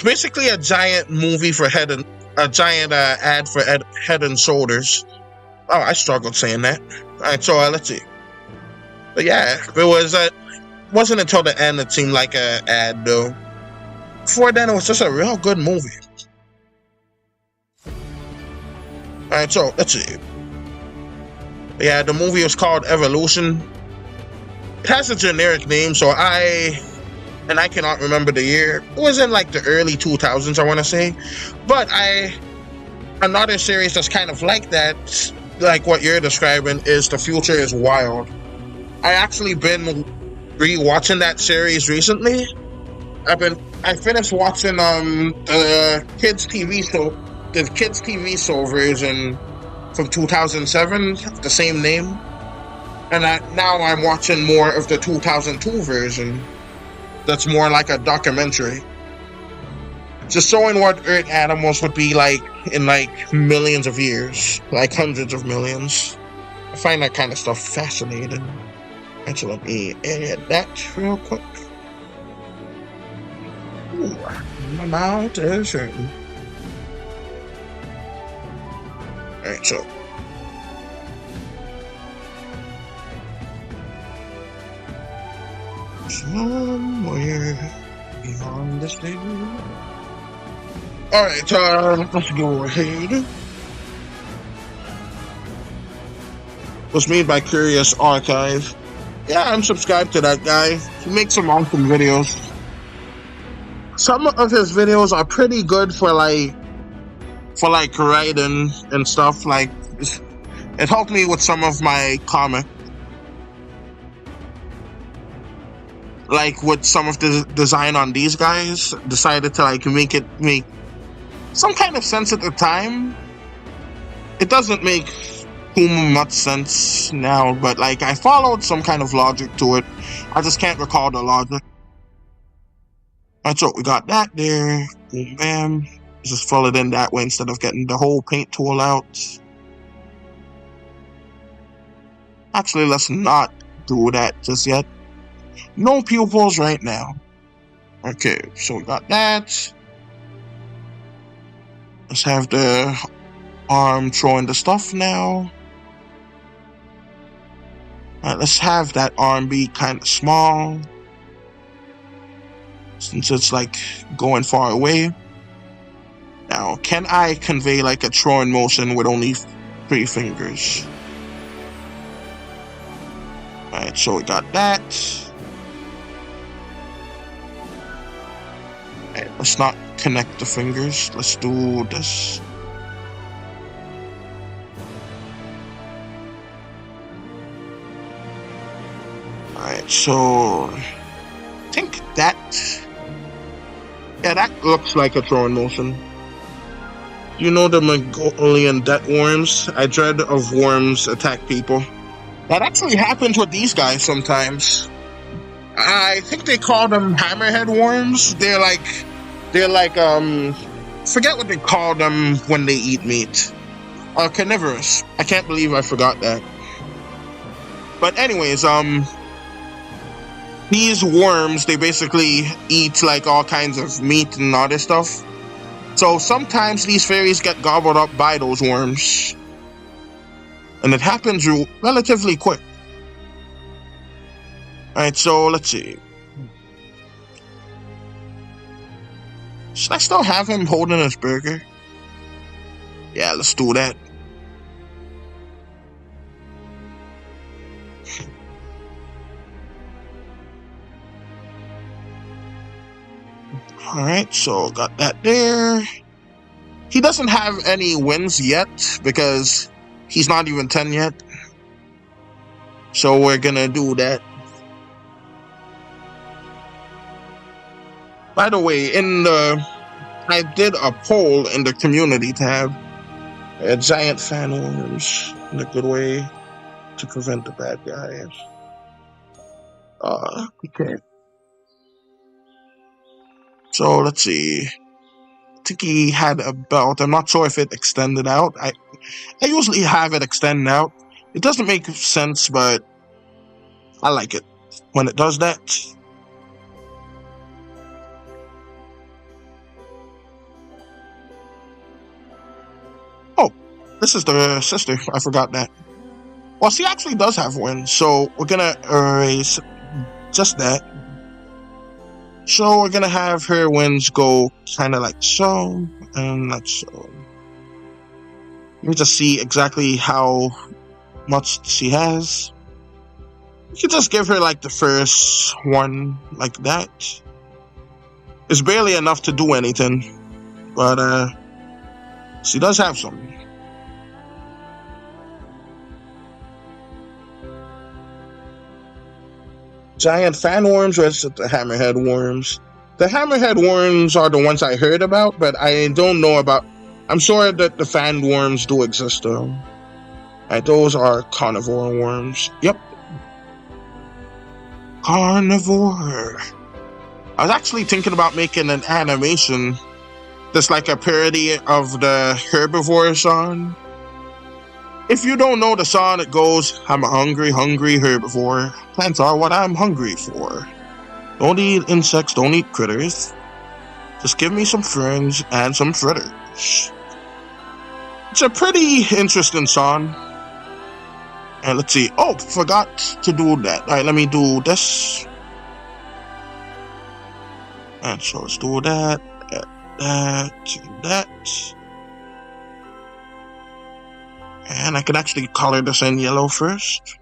basically a giant movie for a giant ad for Head and Shoulders. Oh, I struggled saying that. Alright, so let's see. But yeah, it wasn't until the end it seemed like an ad though. Before then, it was just a real good movie. Alright, so let's see. Yeah, the movie was called Evolution. It has a generic name, so I cannot remember the year. It was in like the early 2000s, I want to say. But another series that's kind of like that, like what you're describing, is The Future is Wild. I actually been re-watching that series recently. I finished watching the kids TV show version from 2007, the same name, and now I'm watching more of the 2002 version. That's more like a documentary, just showing what Earth animals would be like in like millions of years, like hundreds of millions. I find that kind of stuff fascinating. Actually, let me edit that real quick. Ooh, my mouth is hurting. Alright, so. Somewhere beyond this thing. Alright, let's go ahead. Was made by Curious Archive. Yeah, I'm subscribed to that guy. He makes some awesome videos. Some of his videos are pretty good for like writing and stuff. Like, it helped me with some of my comic. Like with some of the design on these guys, decided to like make some kind of sense at the time. It doesn't make too much sense now, but like I followed some kind of logic to it. I just can't recall the logic. Alright, so we got that there. Boom, bam. Just fill it in that way instead of getting the whole paint tool out. Actually, let's not do that just yet. No pupils right now. Okay, so we got that. Let's have the arm throwing the stuff now. Alright, let's have that arm be kind of small, since it's like going far away. Now, can I convey like a throwing motion with only 3 fingers? Alright, so we got that. Alright, let's not connect the fingers. Let's do this. Alright, so I think that, yeah, that looks like a throwing motion. You know the Mongolian death worms? I dread of worms attack people. That actually happens with these guys sometimes. I think they call them hammerhead worms. They're like forget what they call them when they eat meat. Carnivorous. I can't believe I forgot that. But anyways, these worms, they basically eat like all kinds of meat and other stuff. So sometimes these fairies get gobbled up by those worms. And it happens relatively quick. Alright, so let's see. Should I still have him holding his burger? Yeah, let's do that. Alright, so got that there. He doesn't have any wins yet because he's not even 10 yet. So we're gonna do that. By the way, I did a poll in the community tab. Giant fan worms in a good way to prevent the bad guys. Okay. So let's see. I think he had a belt. I'm not sure if it extended out. I usually have it extend out. It doesn't make sense, but I like it when it does that. Oh, this is the sister. I forgot that. Well, she actually does have wins, so we're gonna erase just that. So we're gonna have her wins go kind of like so, and like so. Let me just see exactly how much she has. You can just give her like the first one like that. It's barely enough to do anything, but she does have some. Giant fan worms, or is it the hammerhead worms? The hammerhead worms are the ones I heard about, but I don't know about. I'm sure that the fan worms do exist though. Right, those are carnivore worms. Yep. Carnivore. I was actually thinking about making an animation that's like a parody of the herbivore song. If you don't know the song, it goes, I'm a hungry, hungry herbivore. Plants are what I'm hungry for. Don't eat insects, don't eat critters. Just give me some ferns and some fritters. It's a pretty interesting song. And let's see. Oh, forgot to do that. Alright, let me do this. And so let's do that, that. And I can actually color this in yellow first.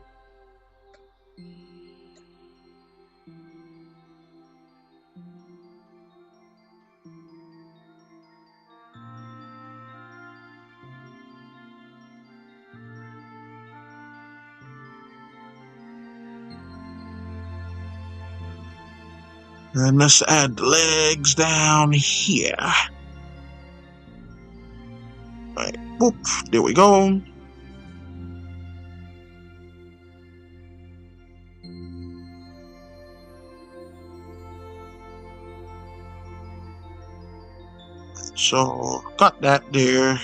And let's add the legs down here. Alright, boop, there we go. So, got that there.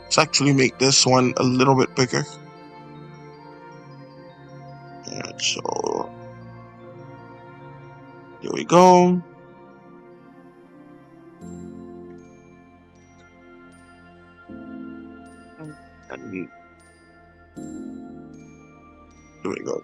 Let's actually make this one a little bit bigger. And so, there we go. And there we go.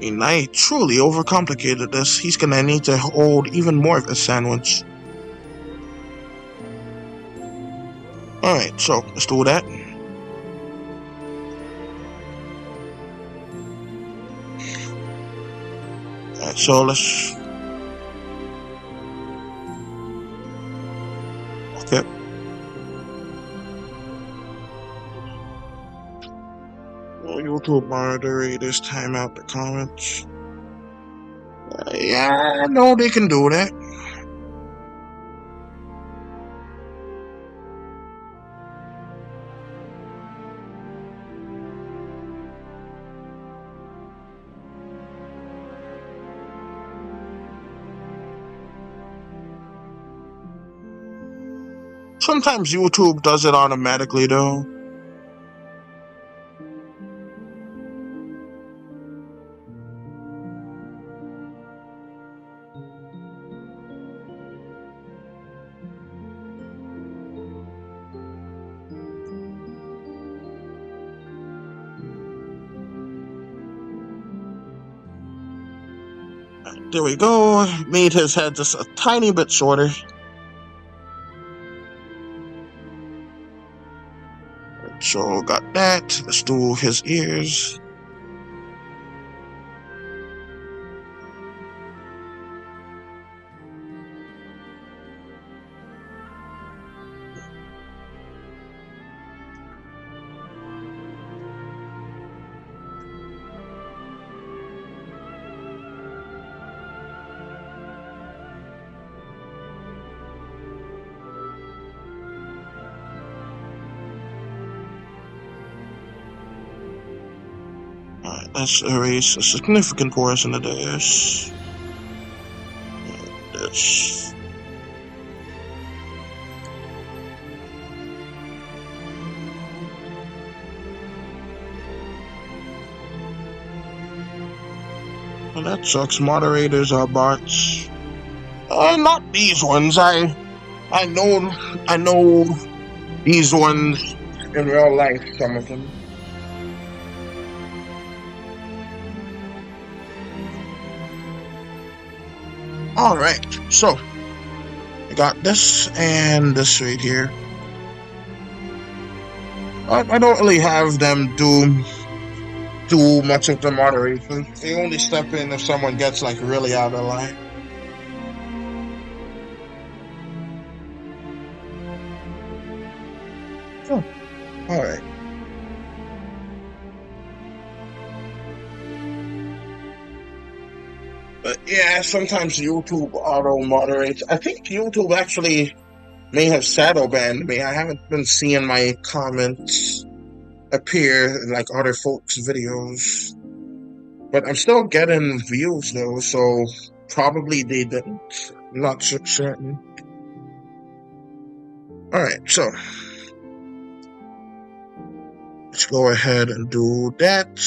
And I truly overcomplicated this. He's gonna need to hold even more of his sandwich. Alright, so let's do that. Alright, so let's... Okay. YouTube moderators time out the comments. Yeah, no, they can do that. Sometimes YouTube does it automatically though. There we go. Made his head just a tiny bit shorter. So got that. Let's do his ears. Alright, let's erase a significant portion of this. This. Well, that sucks. Moderators are bots. Not these ones. I know these ones in real life. Some of them. All right, so I got this and this right here. I don't really have them do much of the moderation. They only step in if someone gets like really out of line. Oh, all right. But yeah, sometimes YouTube auto moderates. I think YouTube actually may have shadow banned me. I haven't been seeing my comments appear in like other folks' videos. But I'm still getting views though, so probably they didn't. I'm not certain. Alright, so let's go ahead and do that.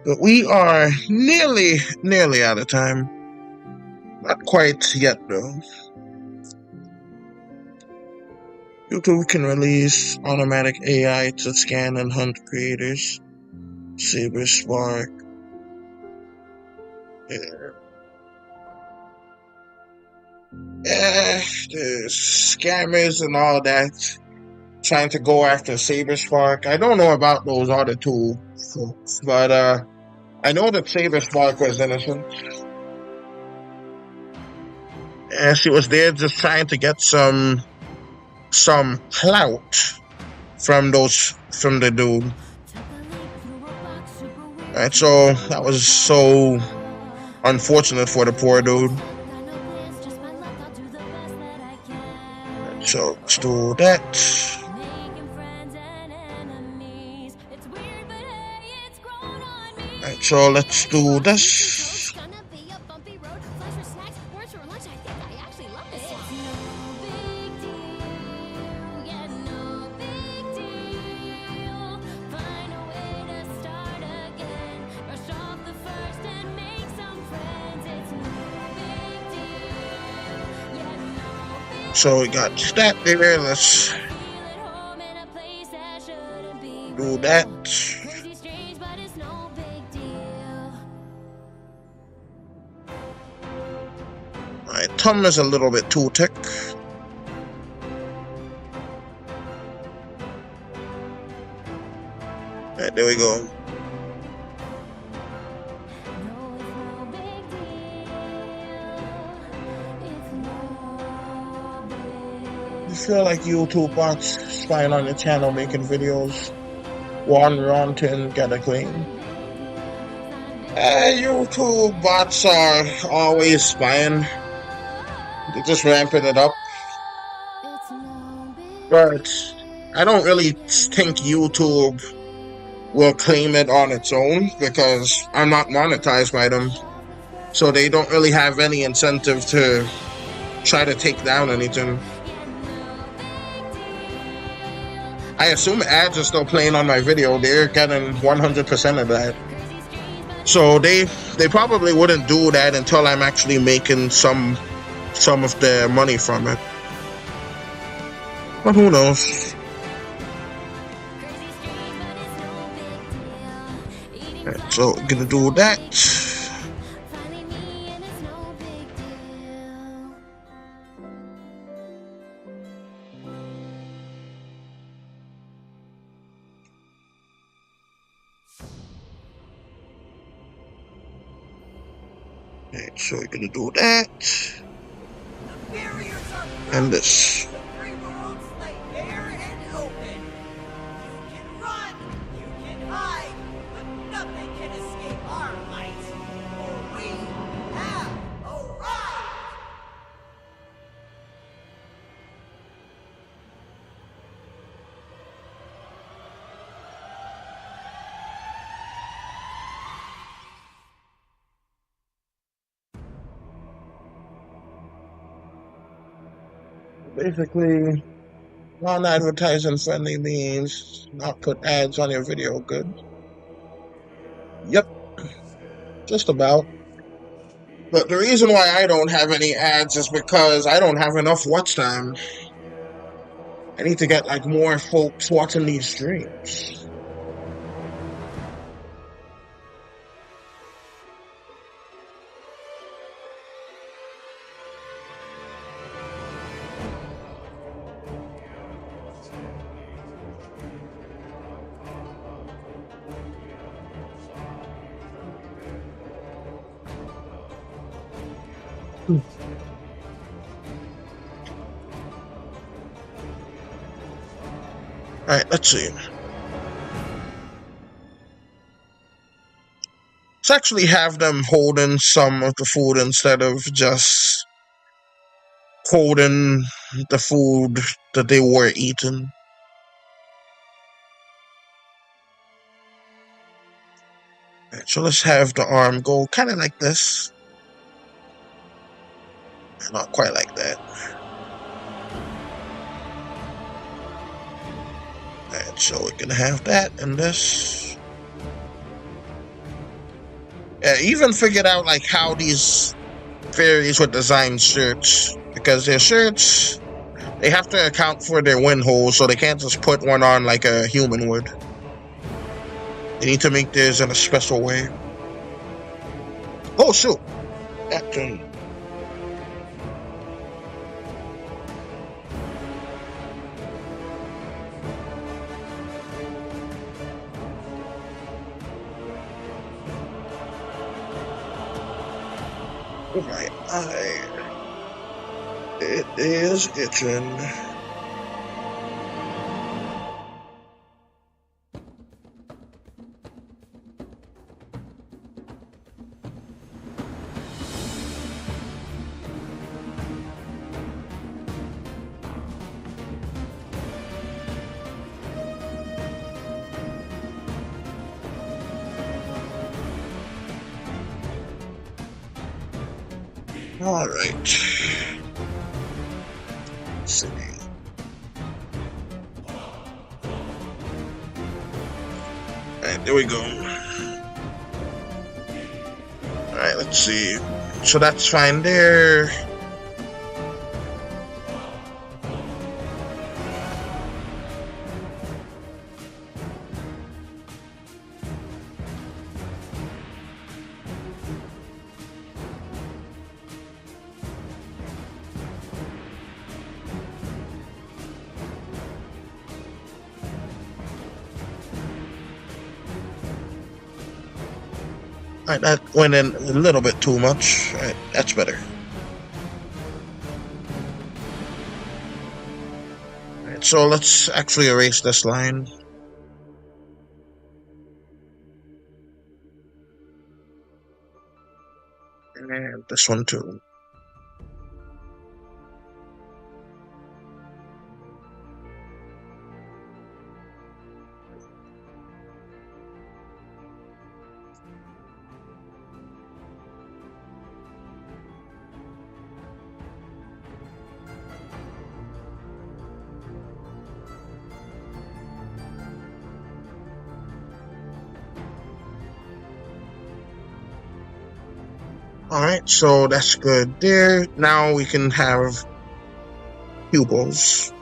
But we are nearly out of time. Not quite yet, though. YouTube can release automatic AI to scan and hunt creators. Spark. Yeah, there's scammers and all that trying to go after Spark. I don't know about those other two folks, but I know that Spark was innocent. And she was there just trying to get some clout from the dude. Alright, so that was so unfortunate for the poor dude. So let's do that. Alright, so let's do this. So we got that there. Let's do that. My thumb is a little bit too thick. Alright, there we go. I feel like YouTube bots spying on your channel making videos. One Ronton get a claim. YouTube bots are always spying. They're just ramping it up. But I don't really think YouTube will claim it on its own because I'm not monetized by them. So they don't really have any incentive to try to take down anything. I assume ads are still playing on my video. They're getting 100% of that. So they probably wouldn't do that until I'm actually making some of the money from it. But who knows? Right, so we're gonna do that. Right, so we're gonna do that. And this. Basically, non-advertising friendly means not put ads on your video. Good. Yep, just about. But the reason why I don't have any ads is because I don't have enough watch time. I need to get like more folks watching these streams. Alright, let's see. Let's actually have them holding some of the food instead of just holding the food that they were eating. Alright, so let's have the arm go kind of like this. Not quite like that. Alright, so we're gonna have that and this. Yeah, even figured out like how these fairies would design shirts, because their shirts, they have to account for their wind holes, so they can't just put one on like a human would. They need to make theirs in a special way. Oh shoot! That thing. Oh my eye. It is itching. All right. Let's see. All right, there we go. All right, let's see. So that's fine there. Alright, that went in a little bit too much. Alright, that's better. Alright, so let's actually erase this line. And this one too. Alright, so that's good there. Now we can have pupils.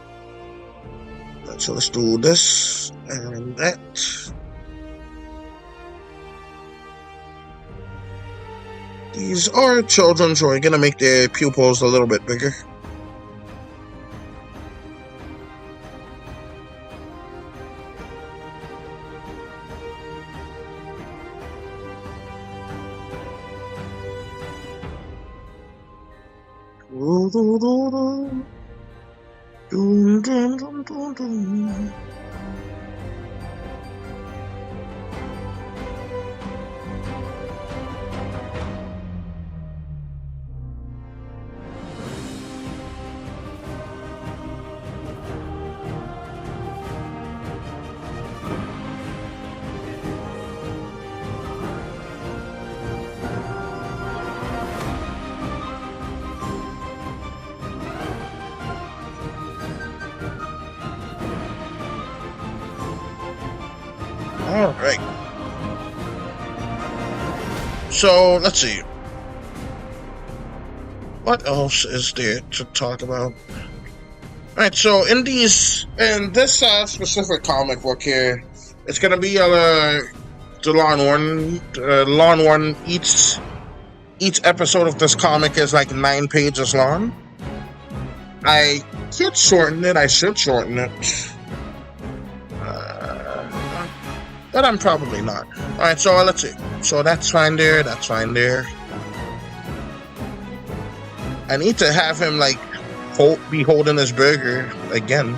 So let's do this and that. These are children, so we're gonna make their pupils a little bit bigger. All right. So let's see. What else is there to talk about? All right. So in this specific comic book here, it's gonna be the long one. Long one. Each episode of this comic is like 9 pages long. I could shorten it. I should shorten it. But I'm probably not. Alright, so let's see. So that's fine there, that's fine there. I need to have him, like, be holding his burger again.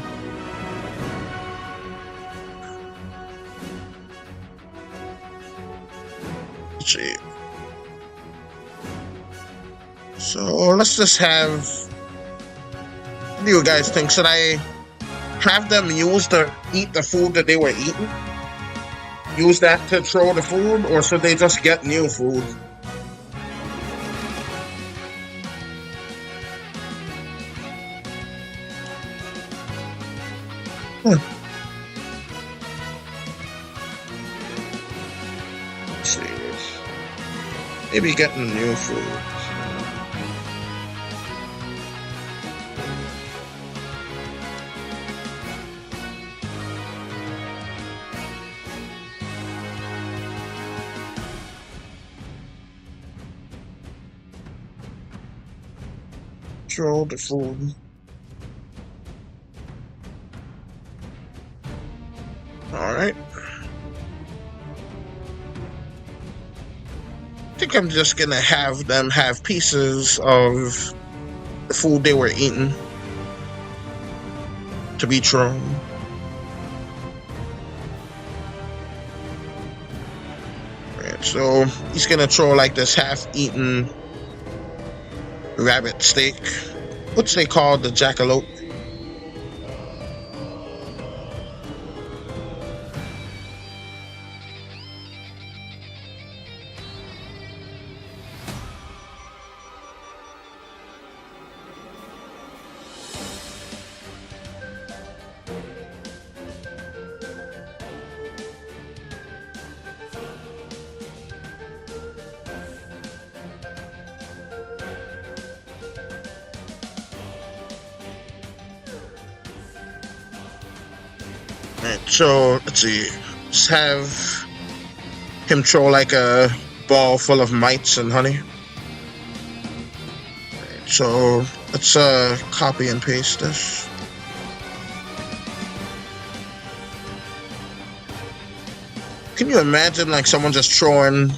Let's see. So let's just have... What do you guys think? Should I have them eat the food that they were eating? Use that to throw the food, or should they just get new food? Let's see. Maybe getting new food. Throw the food. Alright. I think I'm just gonna have them have pieces of the food they were eating to be thrown. Right, so he's gonna throw like this half-eaten rabbit steak, which they call the jackalope. Alright, so let's see. Just have him throw like a ball full of mites and honey. Alright, so let's copy and paste this. Can you imagine like someone just throwing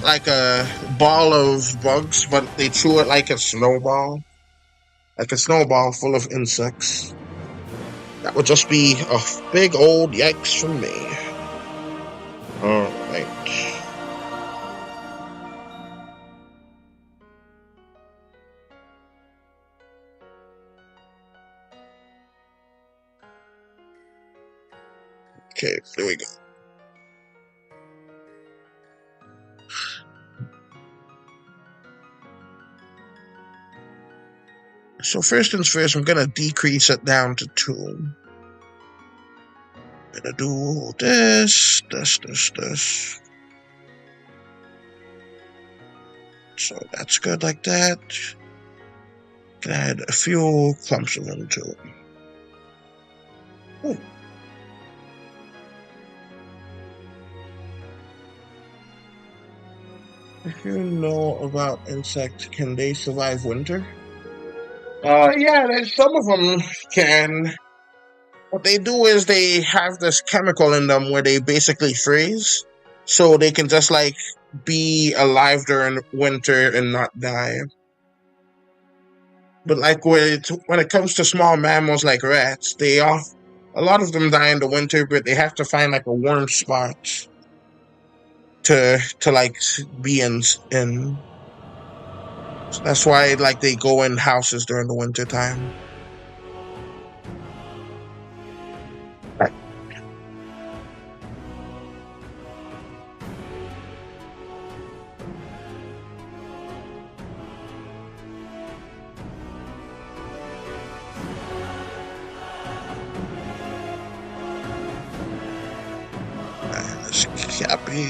like a ball of bugs, but they threw it like a snowball? Like a snowball full of insects. That would just be a big old yikes from me. Alright. Okay, there we go. So first things first, I'm gonna decrease it down to 2. I'm gonna do this. so that's good like that. Can add a few clumps of them too. Ooh. If you know about insects, can they survive winter? Yeah, some of them can. What they do is they have this chemical in them where they basically freeze, so they can just like be alive during winter and not die. But like when it comes to small mammals like rats, a lot of them die in the winter, but they have to find like a warm spot to like be in. So that's why like they go in houses during the winter time. Let's copy.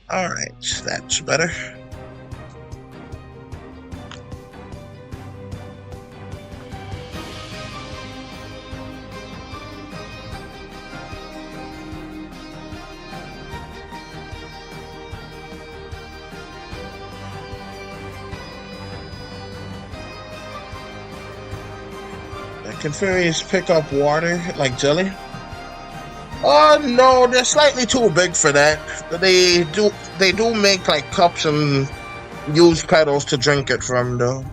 All right, that's better. Can fairies pick up water like jelly? No, they're slightly too big for that. They do make like cups and use petals to drink it from though.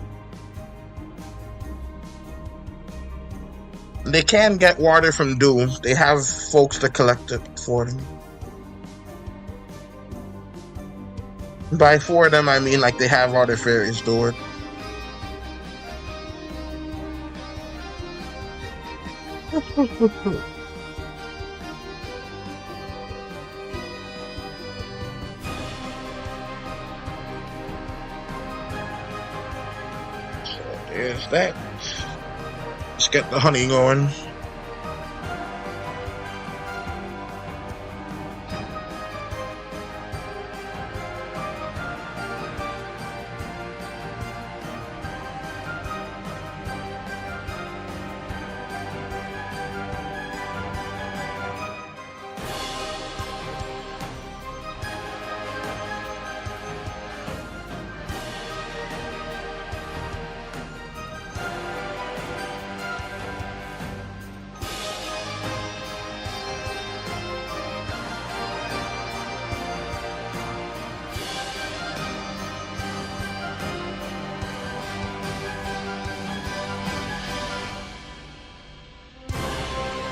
They can get water from dew. They have folks to collect it for them. By for them, I mean like they have other fairies do it. So there's that. Let's get the honey going.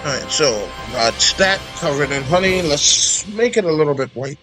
Alright, so got that covered in honey. Let's make it a little bit white.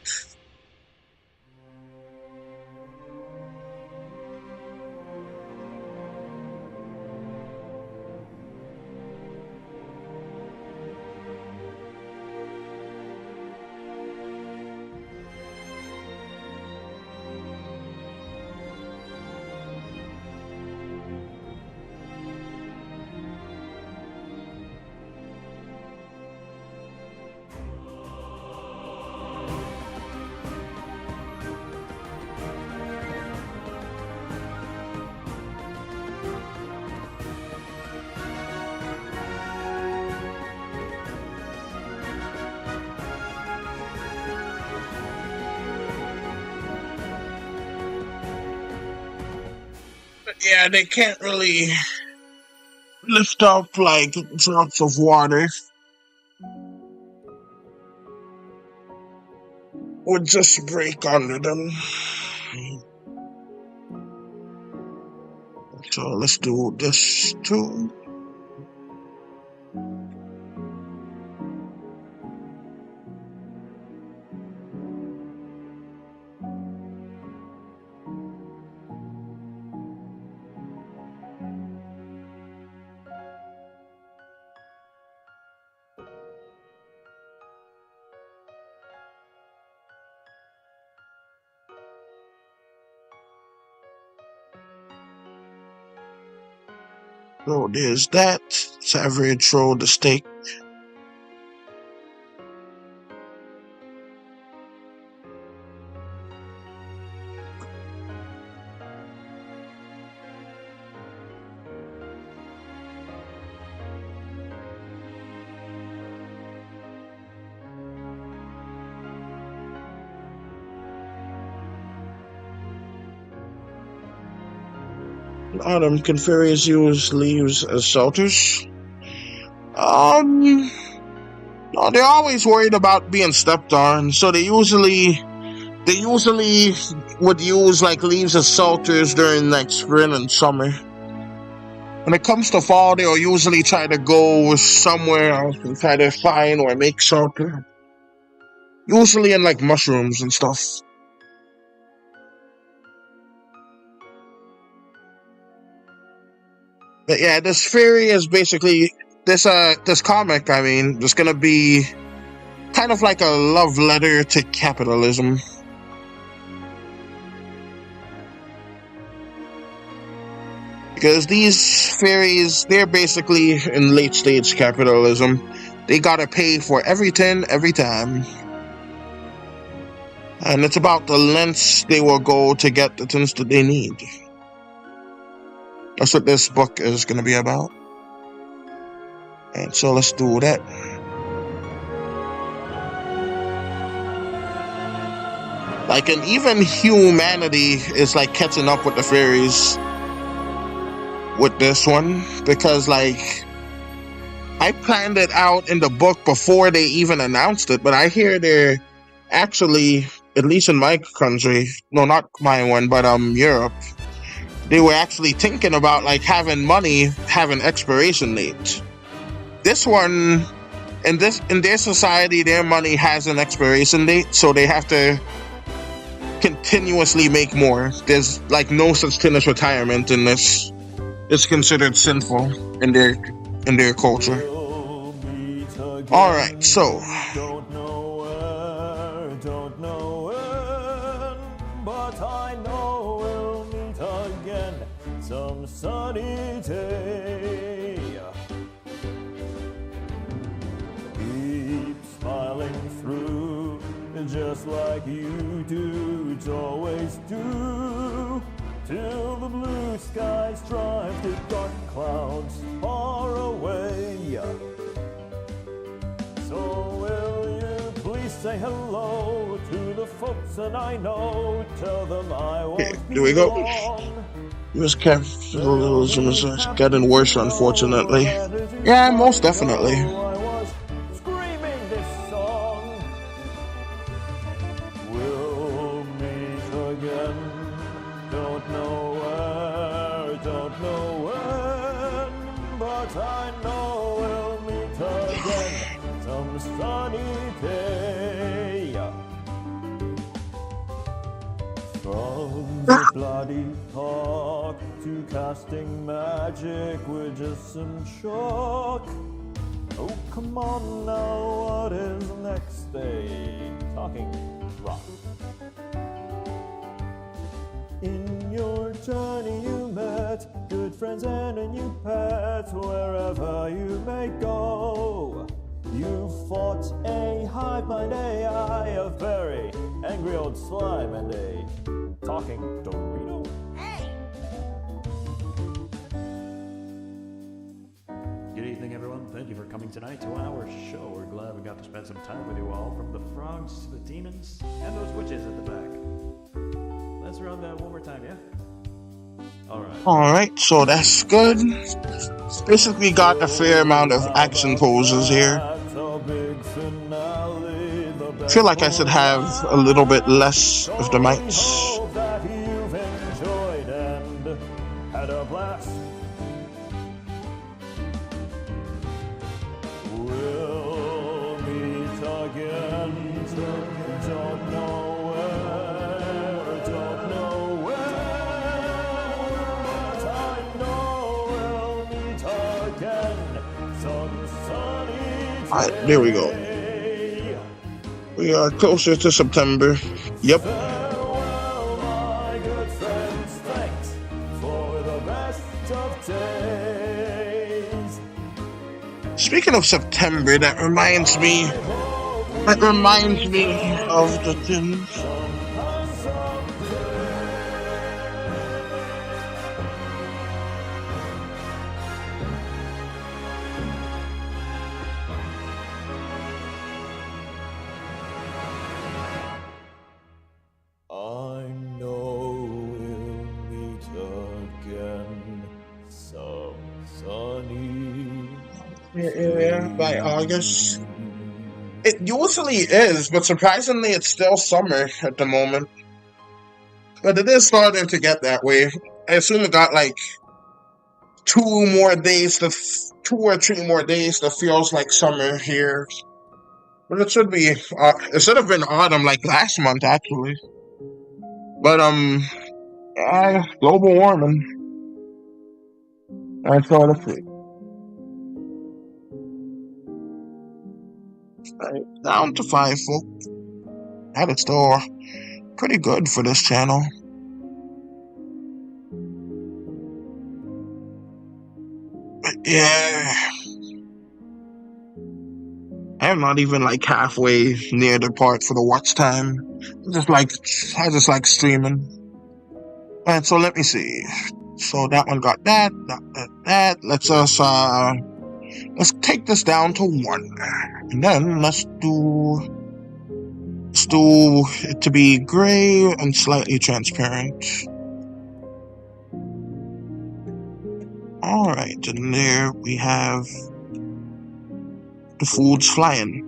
But yeah, they can't really lift up like drops of water. Would just break under them. So let's do this too. So there's that. Savage throw the steak. Autumn, can fairies use leaves as shelters? No, they're always worried about being stepped on, so they usually would use like leaves as shelters during like spring and summer. When it comes to fall, they'll usually try to go somewhere else and try to find or make shelter. Usually in like mushrooms and stuff. But yeah, this fairy is basically this comic, I mean, is gonna be kind of like a love letter to capitalism. Because these fairies, they're basically in late stage capitalism. They gotta pay for everything, every time. And it's about the lengths they will go to get the things that they need. That's what this book is gonna be about. And so let's do that. Like, and even humanity is like catching up with the fairies with this one, because like I planned it out in the book before they even announced it, but I hear they're actually, at least in my country, no, not my one, but Europe, they were actually thinking about like having money having expiration dates. This one, in their society, their money has an expiration date, so they have to continuously make more. There's like no such thing as retirement in this. It's considered sinful in their culture. All right, so Don't know where, but I know we'll meet again some sunny day. Keep smiling through, just like you do, always do. Till the blue skies drive the dark clouds far away. So will you please say hello to the folks that I know? Tell them I won't here we go. be long. US capitalism is getting worse, unfortunately. Yeah, most definitely. I was screaming this song. We'll meet again. Don't know when, but I know we'll meet again some sunny day. From the bloody talk to casting magic with just some chalk. Oh, come on now, what is next day? Talking rock. In your journey you met good friends and a new pet. Wherever you may go, you fought a hive mind AI, a very angry old slime, and a talking Dorito. Hey! Good evening, everyone. Thank you for coming tonight to our show. We're glad we got to spend some time with you all, from the frogs to the demons and those witches at the back. Let's run that one more time, yeah? Alright, so that's good. Basically got a fair amount of action poses here. I feel like I should have a little bit less of the mics. That you've enjoyed and had a blast. We'll meet again. Don't know where, don't know when, but I know we'll meet again some sunny day. Alright, there we go. We are closer to September. Yep. Farewell, my good friends, thanks for the best of days. Speaking of September, that reminds me of the things. I know we'll meet again some sunny Yeah, by August. It usually is, but surprisingly, it's still summer at the moment. But it is starting to get that way. I assume it got like 2 or 3 more days that feels like summer here. But it should be, it should have been autumn like last month actually. But global warming. That's all let's see. Right, down to 5 folks. That is still pretty good for this channel. But yeah, I'm not even like halfway near the part for the watch time. I just like streaming. Alright, so let me see. So that one got that. Let's take this down to 1. And then let's do it to be gray and slightly transparent. Alright, and there we have the foods flying.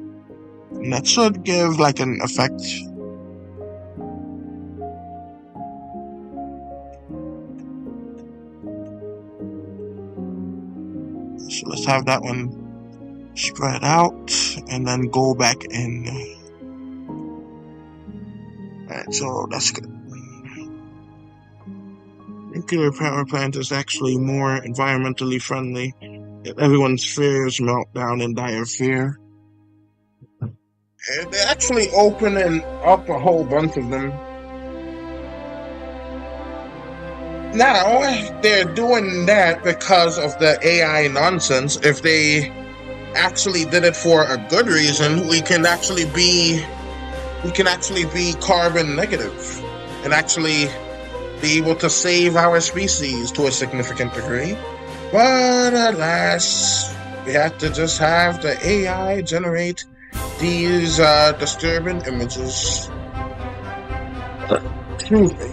And that should give like an effect. So let's have that one spread out and then go back in. Alright, so that's good. Nuclear power plant is actually more environmentally friendly. Everyone's fears melt down in dire fear. And they're actually opening up a whole bunch of them. Now, they're doing that because of the AI nonsense. If they actually did it for a good reason, we can actually be carbon negative and actually be able to save our species to a significant degree. But alas, we have to just have the AI generate these disturbing images. Excuse me.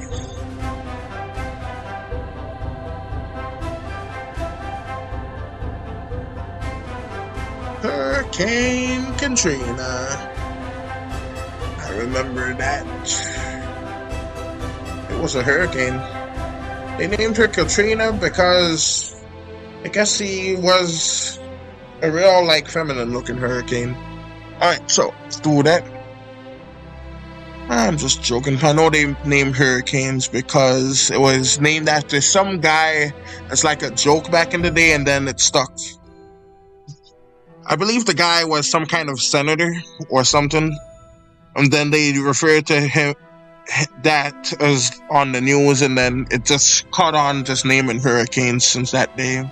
Hurricane Katrina. I remember that. It was a hurricane. They named her Katrina because I guess he was a real, like, feminine-looking hurricane. Alright, so, let's do that. I'm just joking. I know they named hurricanes because it was named after some guy as like a joke back in the day, and then it stuck. I believe the guy was some kind of senator or something, and then they referred to him that as on the news, and then it just caught on just naming hurricanes since that day.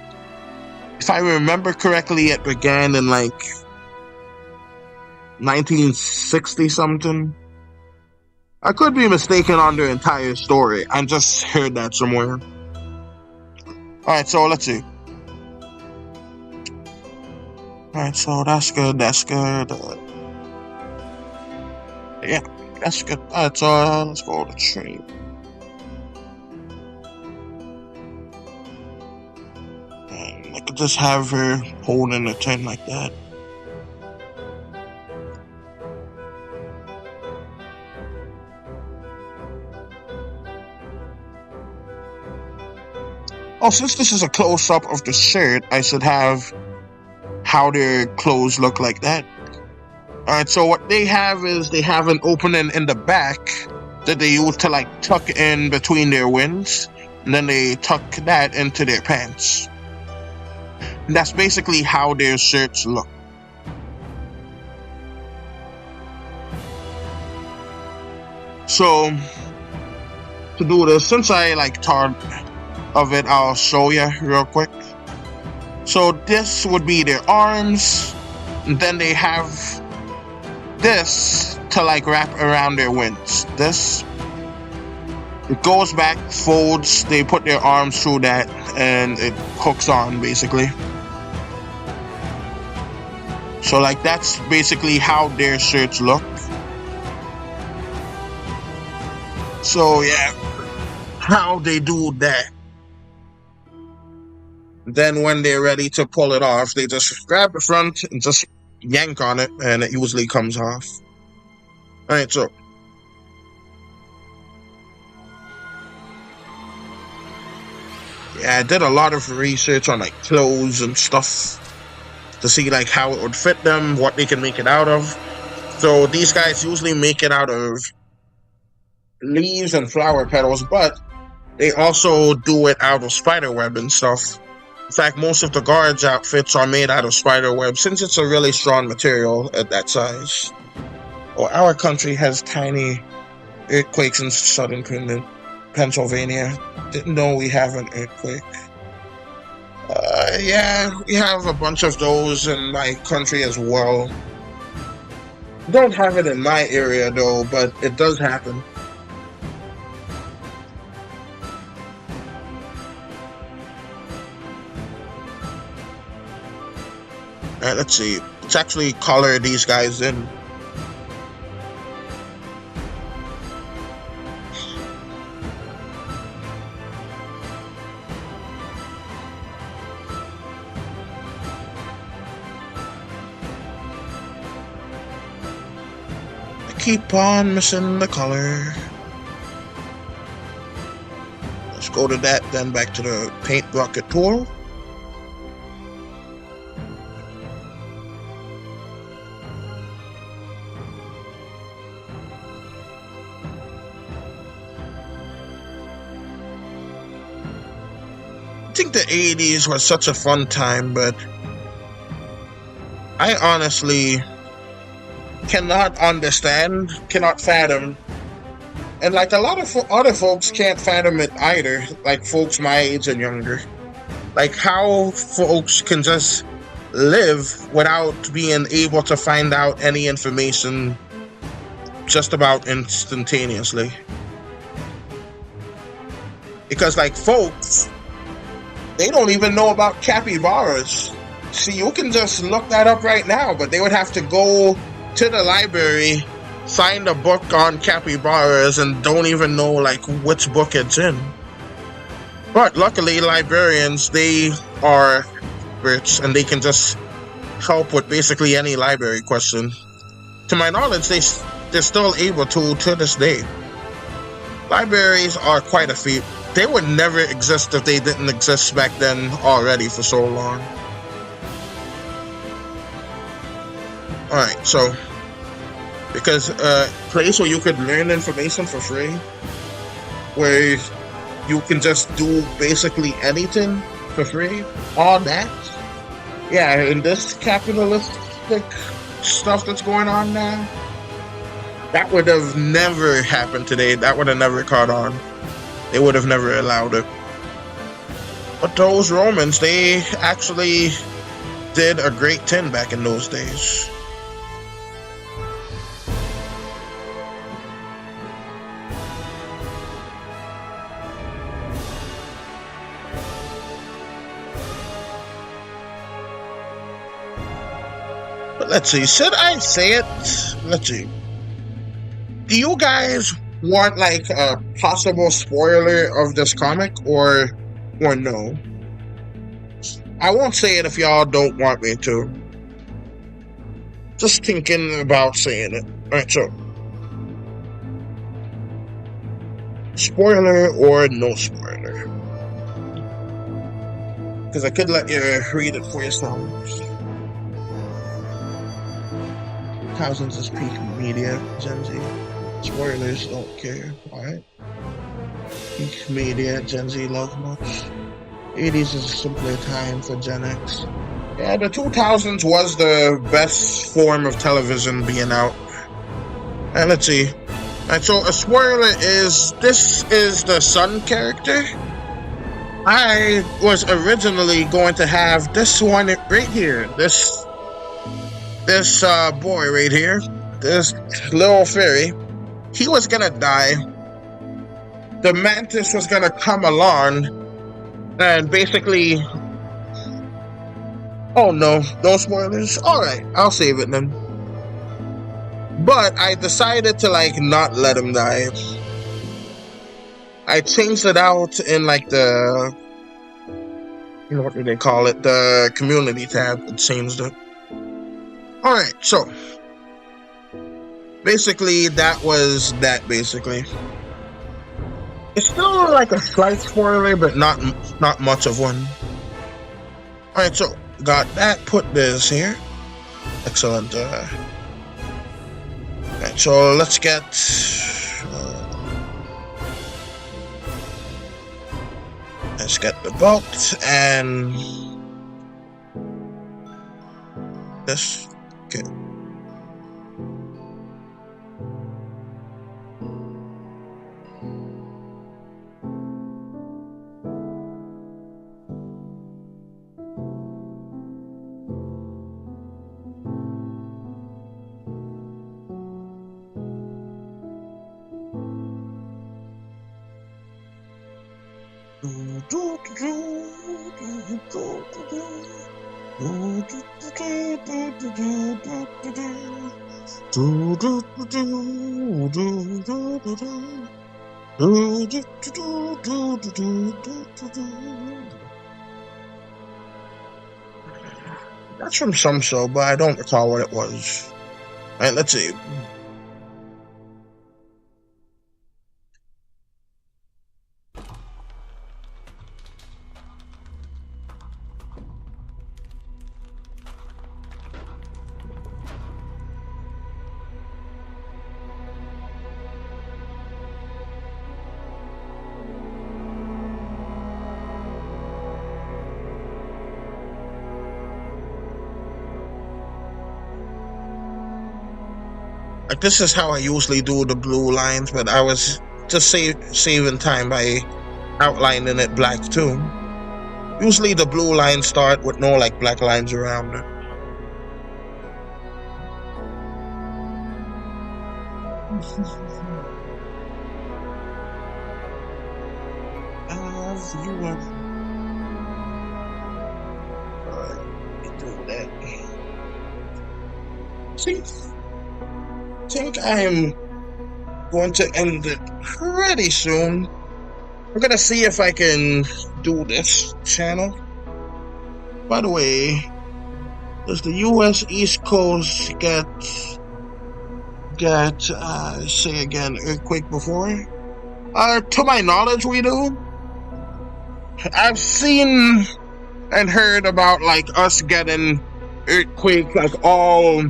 If I remember correctly, it began in like 1960 something. I could be mistaken on the entire story. I just heard that somewhere. Alright, so let's see. Alright, so that's good, yeah, that's good. Alright, so let's go to trade. And I could just have her holding a 10 like that. Oh, since this is a close-up of the shirt, I should have how their clothes look like that. Alright, so what they have is they have an opening in the back that they use to like tuck in between their wings, and then they tuck that into their pants. And that's basically how their shirts look. So, to do this, since I like thought of it, I'll show you real quick. So this would be their arms, and then they have this to like wrap around their wings. This, it goes back, folds, they put their arms through that, and it hooks on basically. So like that's basically how their shirts look. So yeah, how they do that. Then when they're ready to pull it off, they just grab the front and just yank on it, and it usually comes off. Alright, so yeah, I did a lot of research on like clothes and stuff to see like how it would fit them, what they can make it out of. So these guys usually make it out of leaves and flower petals, but they also do it out of spider web and stuff. In fact, most of the guards' outfits are made out of spider web since it's a really strong material at that size. Well, our country has tiny earthquakes in southern Pennsylvania. Didn't know we have an earthquake. Yeah, we have a bunch of those in my country as well. Don't have it in my area though, but it does happen. Alright, let's see. Let's actually color these guys in. I keep on missing the color. Let's go to that, then back to the paint bucket tool. I think the 80s was such a fun time, but I honestly cannot understand, cannot fathom, and like a lot of other folks can't fathom it either, like folks my age and younger. Like how folks can just live without being able to find out any information just about instantaneously. Because like folks, they don't even know about capybaras. See, you can just look that up right now, but they would have to go to the library, find a book on capybaras, and don't even know like which book it's in. But luckily, librarians, they are experts and they can just help with basically any library question. To my knowledge, they're still able to this day. Libraries are quite a feat. They would never exist if they didn't exist back then already for so long. Alright, so because a place where you could learn information for free, where you can just do basically anything for free, all that. Yeah, in this capitalistic stuff that's going on now, that would have never happened today. That would have never caught on. They would have never allowed it. But those Romans, they actually did a great thing back in those days. But let's see, should I say it? Let's see. Do you guys want like a possible spoiler of this comic or no? I won't say it if y'all don't want me to. Just thinking about saying it. Alright, so spoiler or no spoiler? Because I could let you read it for yourselves. Thousands is peak media, Gen Z. Spoilers, don't care. Alright. Peak media, Gen Z love much. 80s is simply a time for Gen X. Yeah, the 2000s was the best form of television being out. And let's see. And so a spoiler is, this is the Sun character. I was originally going to have this one right here. This boy right here. This little fairy. He was gonna die. The mantis was gonna come along and basically. Oh no, no spoilers. Alright, I'll save it then. But I decided to like not let him die. I changed it out in like the, you know, what do they call it? The community tab. It changed it. Alright, so basically that was that basically. It's still like a slight spoiler, but not much of one. Alright, so got that, put this here. Excellent. Alright, so let's get the bolt and this. Okay. That's from some show, but I don't recall what it was. Alright, let's see. Like, this is how I usually do the blue lines, but I was just saving time by outlining it black too. Usually the blue lines start with no like black lines around it. See? I think I'm going to end it pretty soon. I'm gonna see if I can do this channel. By the way, does the US East Coast get say again, earthquake before? To my knowledge, we do. I've seen and heard about like us getting earthquake like all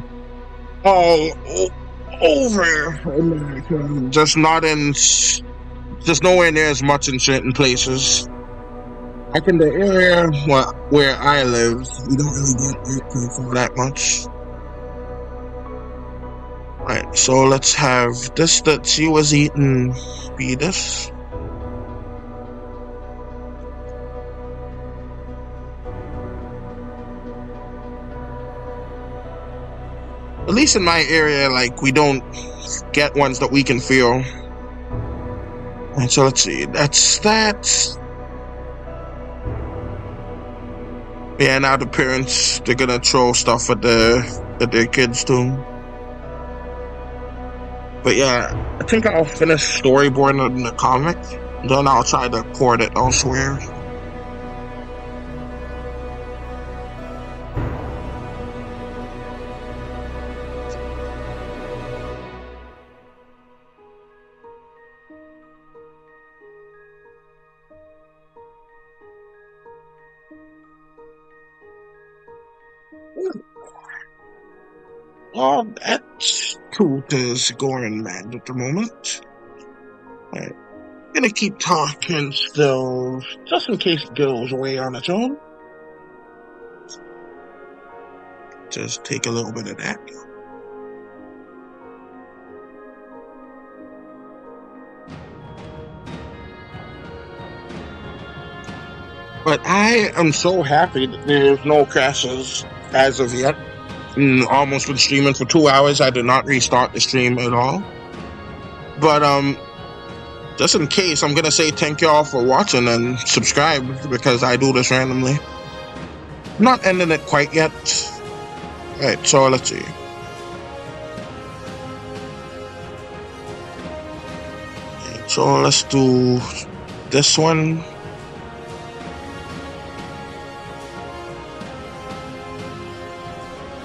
over America, just nowhere near as much in certain places. Like in the area where I live, we don't really get earthquakes all that much. Alright, so let's have this that she was eating be this. At least in my area, like, we don't get ones that we can feel. And so let's see, that's that. Yeah, now the parents, they're gonna throw stuff at their kids too. But yeah, I think I'll finish storyboarding the comic, then I'll try to port it elsewhere. That tooth is going mad at the moment. I'm gonna keep talking still, just in case it goes away on its own. Just take a little bit of that. But I am so happy that there's no crashes as of yet. Almost been streaming for 2 hours. I did not restart the stream at all. But just in case, I'm gonna say thank y'all for watching and subscribe because I do this randomly. I'm not ending it quite yet. Alright, so let's see. Okay, so let's do this one.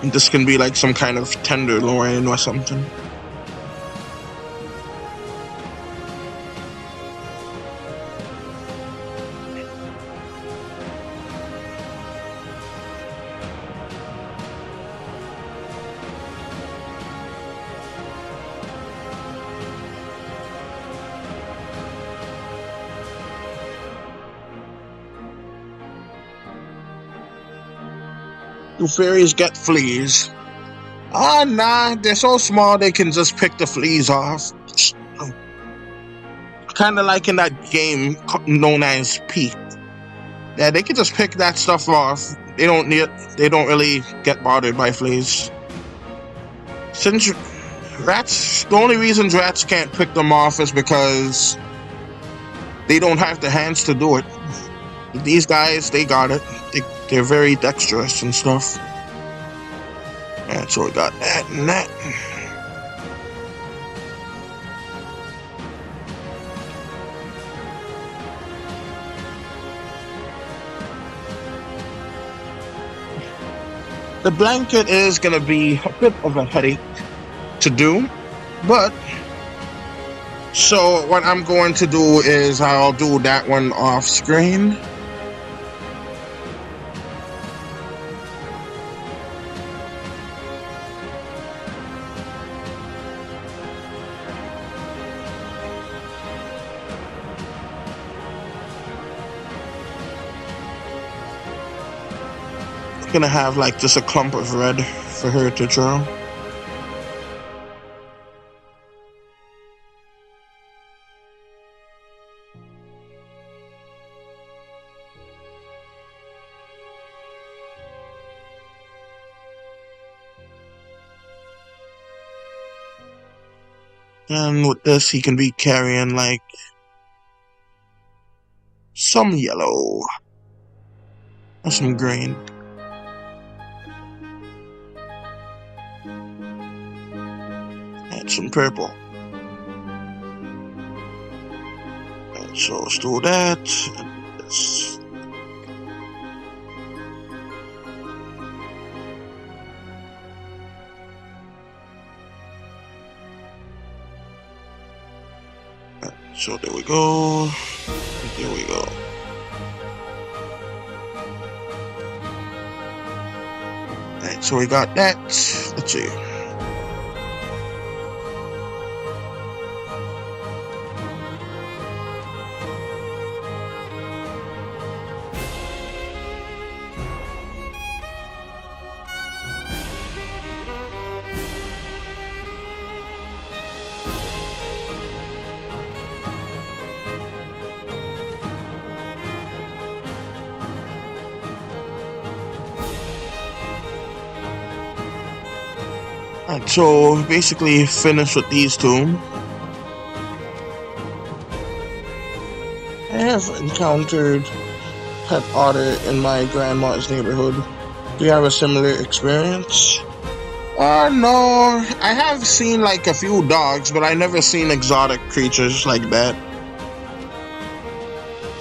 This can be like some kind of tenderloin or something. Do fairies get fleas? Ah, nah, they're so small they can just pick the fleas off. Kind of like in that game known as Peak. Yeah, they can just pick that stuff off. They don't really get bothered by fleas. Since rats, the only reason rats can't pick them off is because they don't have the hands to do it. These guys, they got it. They're very dexterous and stuff. And so we got that and that. The blanket is going to be a bit of a headache to do, but so what I'm going to do is I'll do that one off screen. Gonna have like just a clump of red for her to draw. And with this, he can be carrying like some yellow or some green. And some purple. And so let's do that. And this. So there we go. There we go. Alright, so we got that. Let's see. Alright, so basically finish with these two. I have encountered pet otter in my grandma's neighborhood. Do you have a similar experience? No. I have seen like a few dogs, but I never seen exotic creatures like that.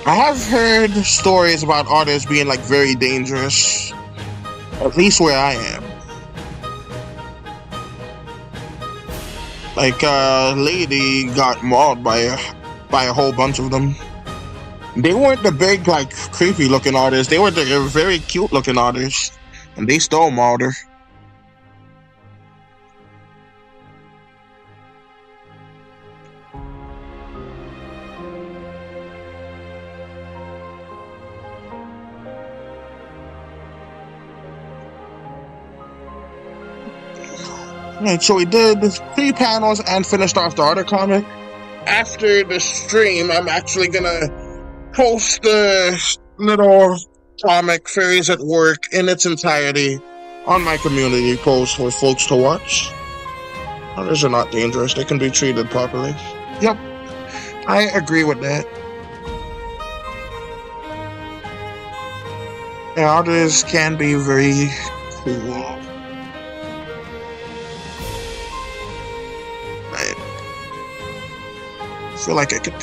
I have heard stories about otters being like very dangerous. At least where I am. Like a lady got mauled by a whole bunch of them. They weren't the big, like, creepy looking otters. They were the very cute looking otters. And they still mauled her. Alright, so we did 3 panels and finished off the otter comic. After the stream, I'm actually gonna post the little comic, Fairies at Work, in its entirety on my community post for folks to watch. Others are not dangerous. They can be treated properly. Yep, I agree with that. And others can be very cool. I feel like I could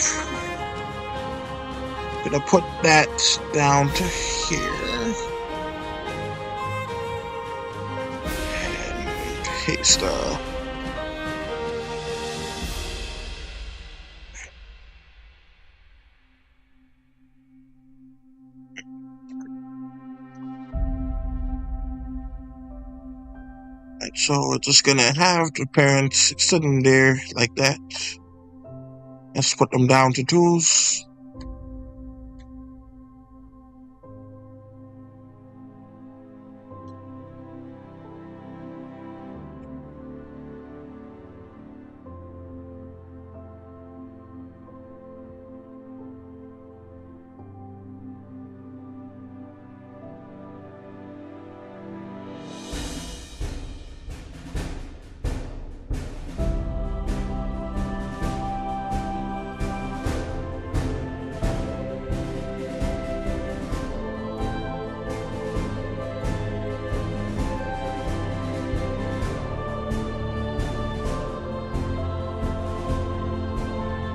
gonna put that down to here and paste right, so we're just gonna have the parents sitting there like that. Let's put them down to 2s.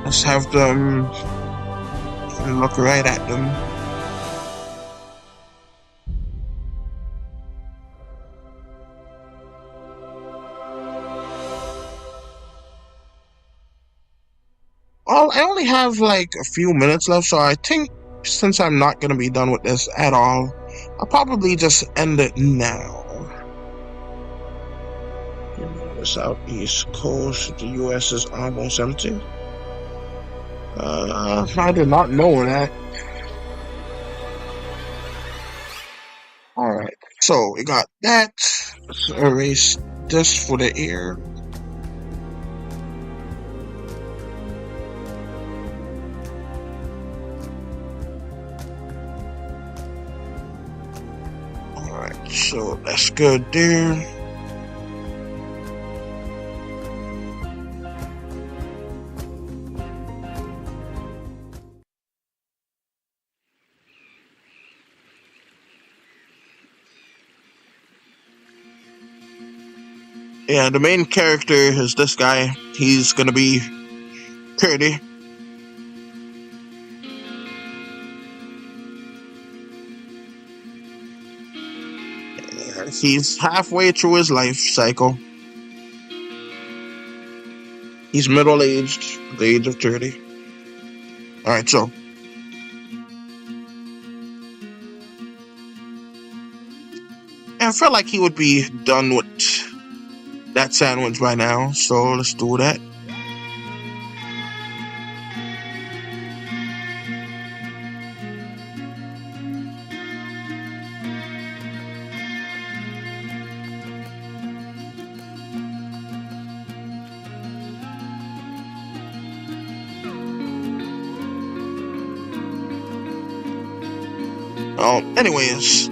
Let's have them look right at them. Well, I only have like a few minutes left, so I think since I'm not going to be done with this at all, I'll probably just end it now. The southeast coast of the US is almost empty. I did not know that. Alright, so we got that. Let's erase this for the ear. Alright, so that's good there. Yeah, the main character is this guy. He's gonna be 30. He's halfway through his life cycle. He's middle-aged, at the age of 30. Alright, so. I feel like he would be done with that sandwich by now, so let's do that. Anyways, I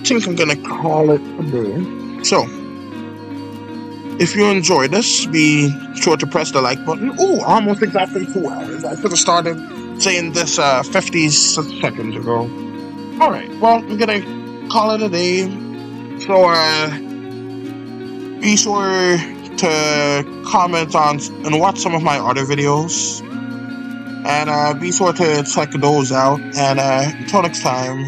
think I'm gonna call it a day. So, if you enjoyed this, be sure to press the like button. Ooh, almost exactly 2 hours. I could have started saying this 50 seconds ago. Alright, well, I'm gonna call it a day. So, be sure to comment on and watch some of my other videos. And be sure to check those out. And until next time,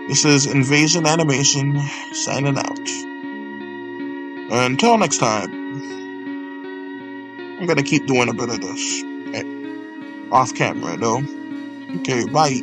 this is Invasion Animation signing out. Until next time, I'm gonna keep doing a bit of this. Okay. Off camera though. Okay, bye.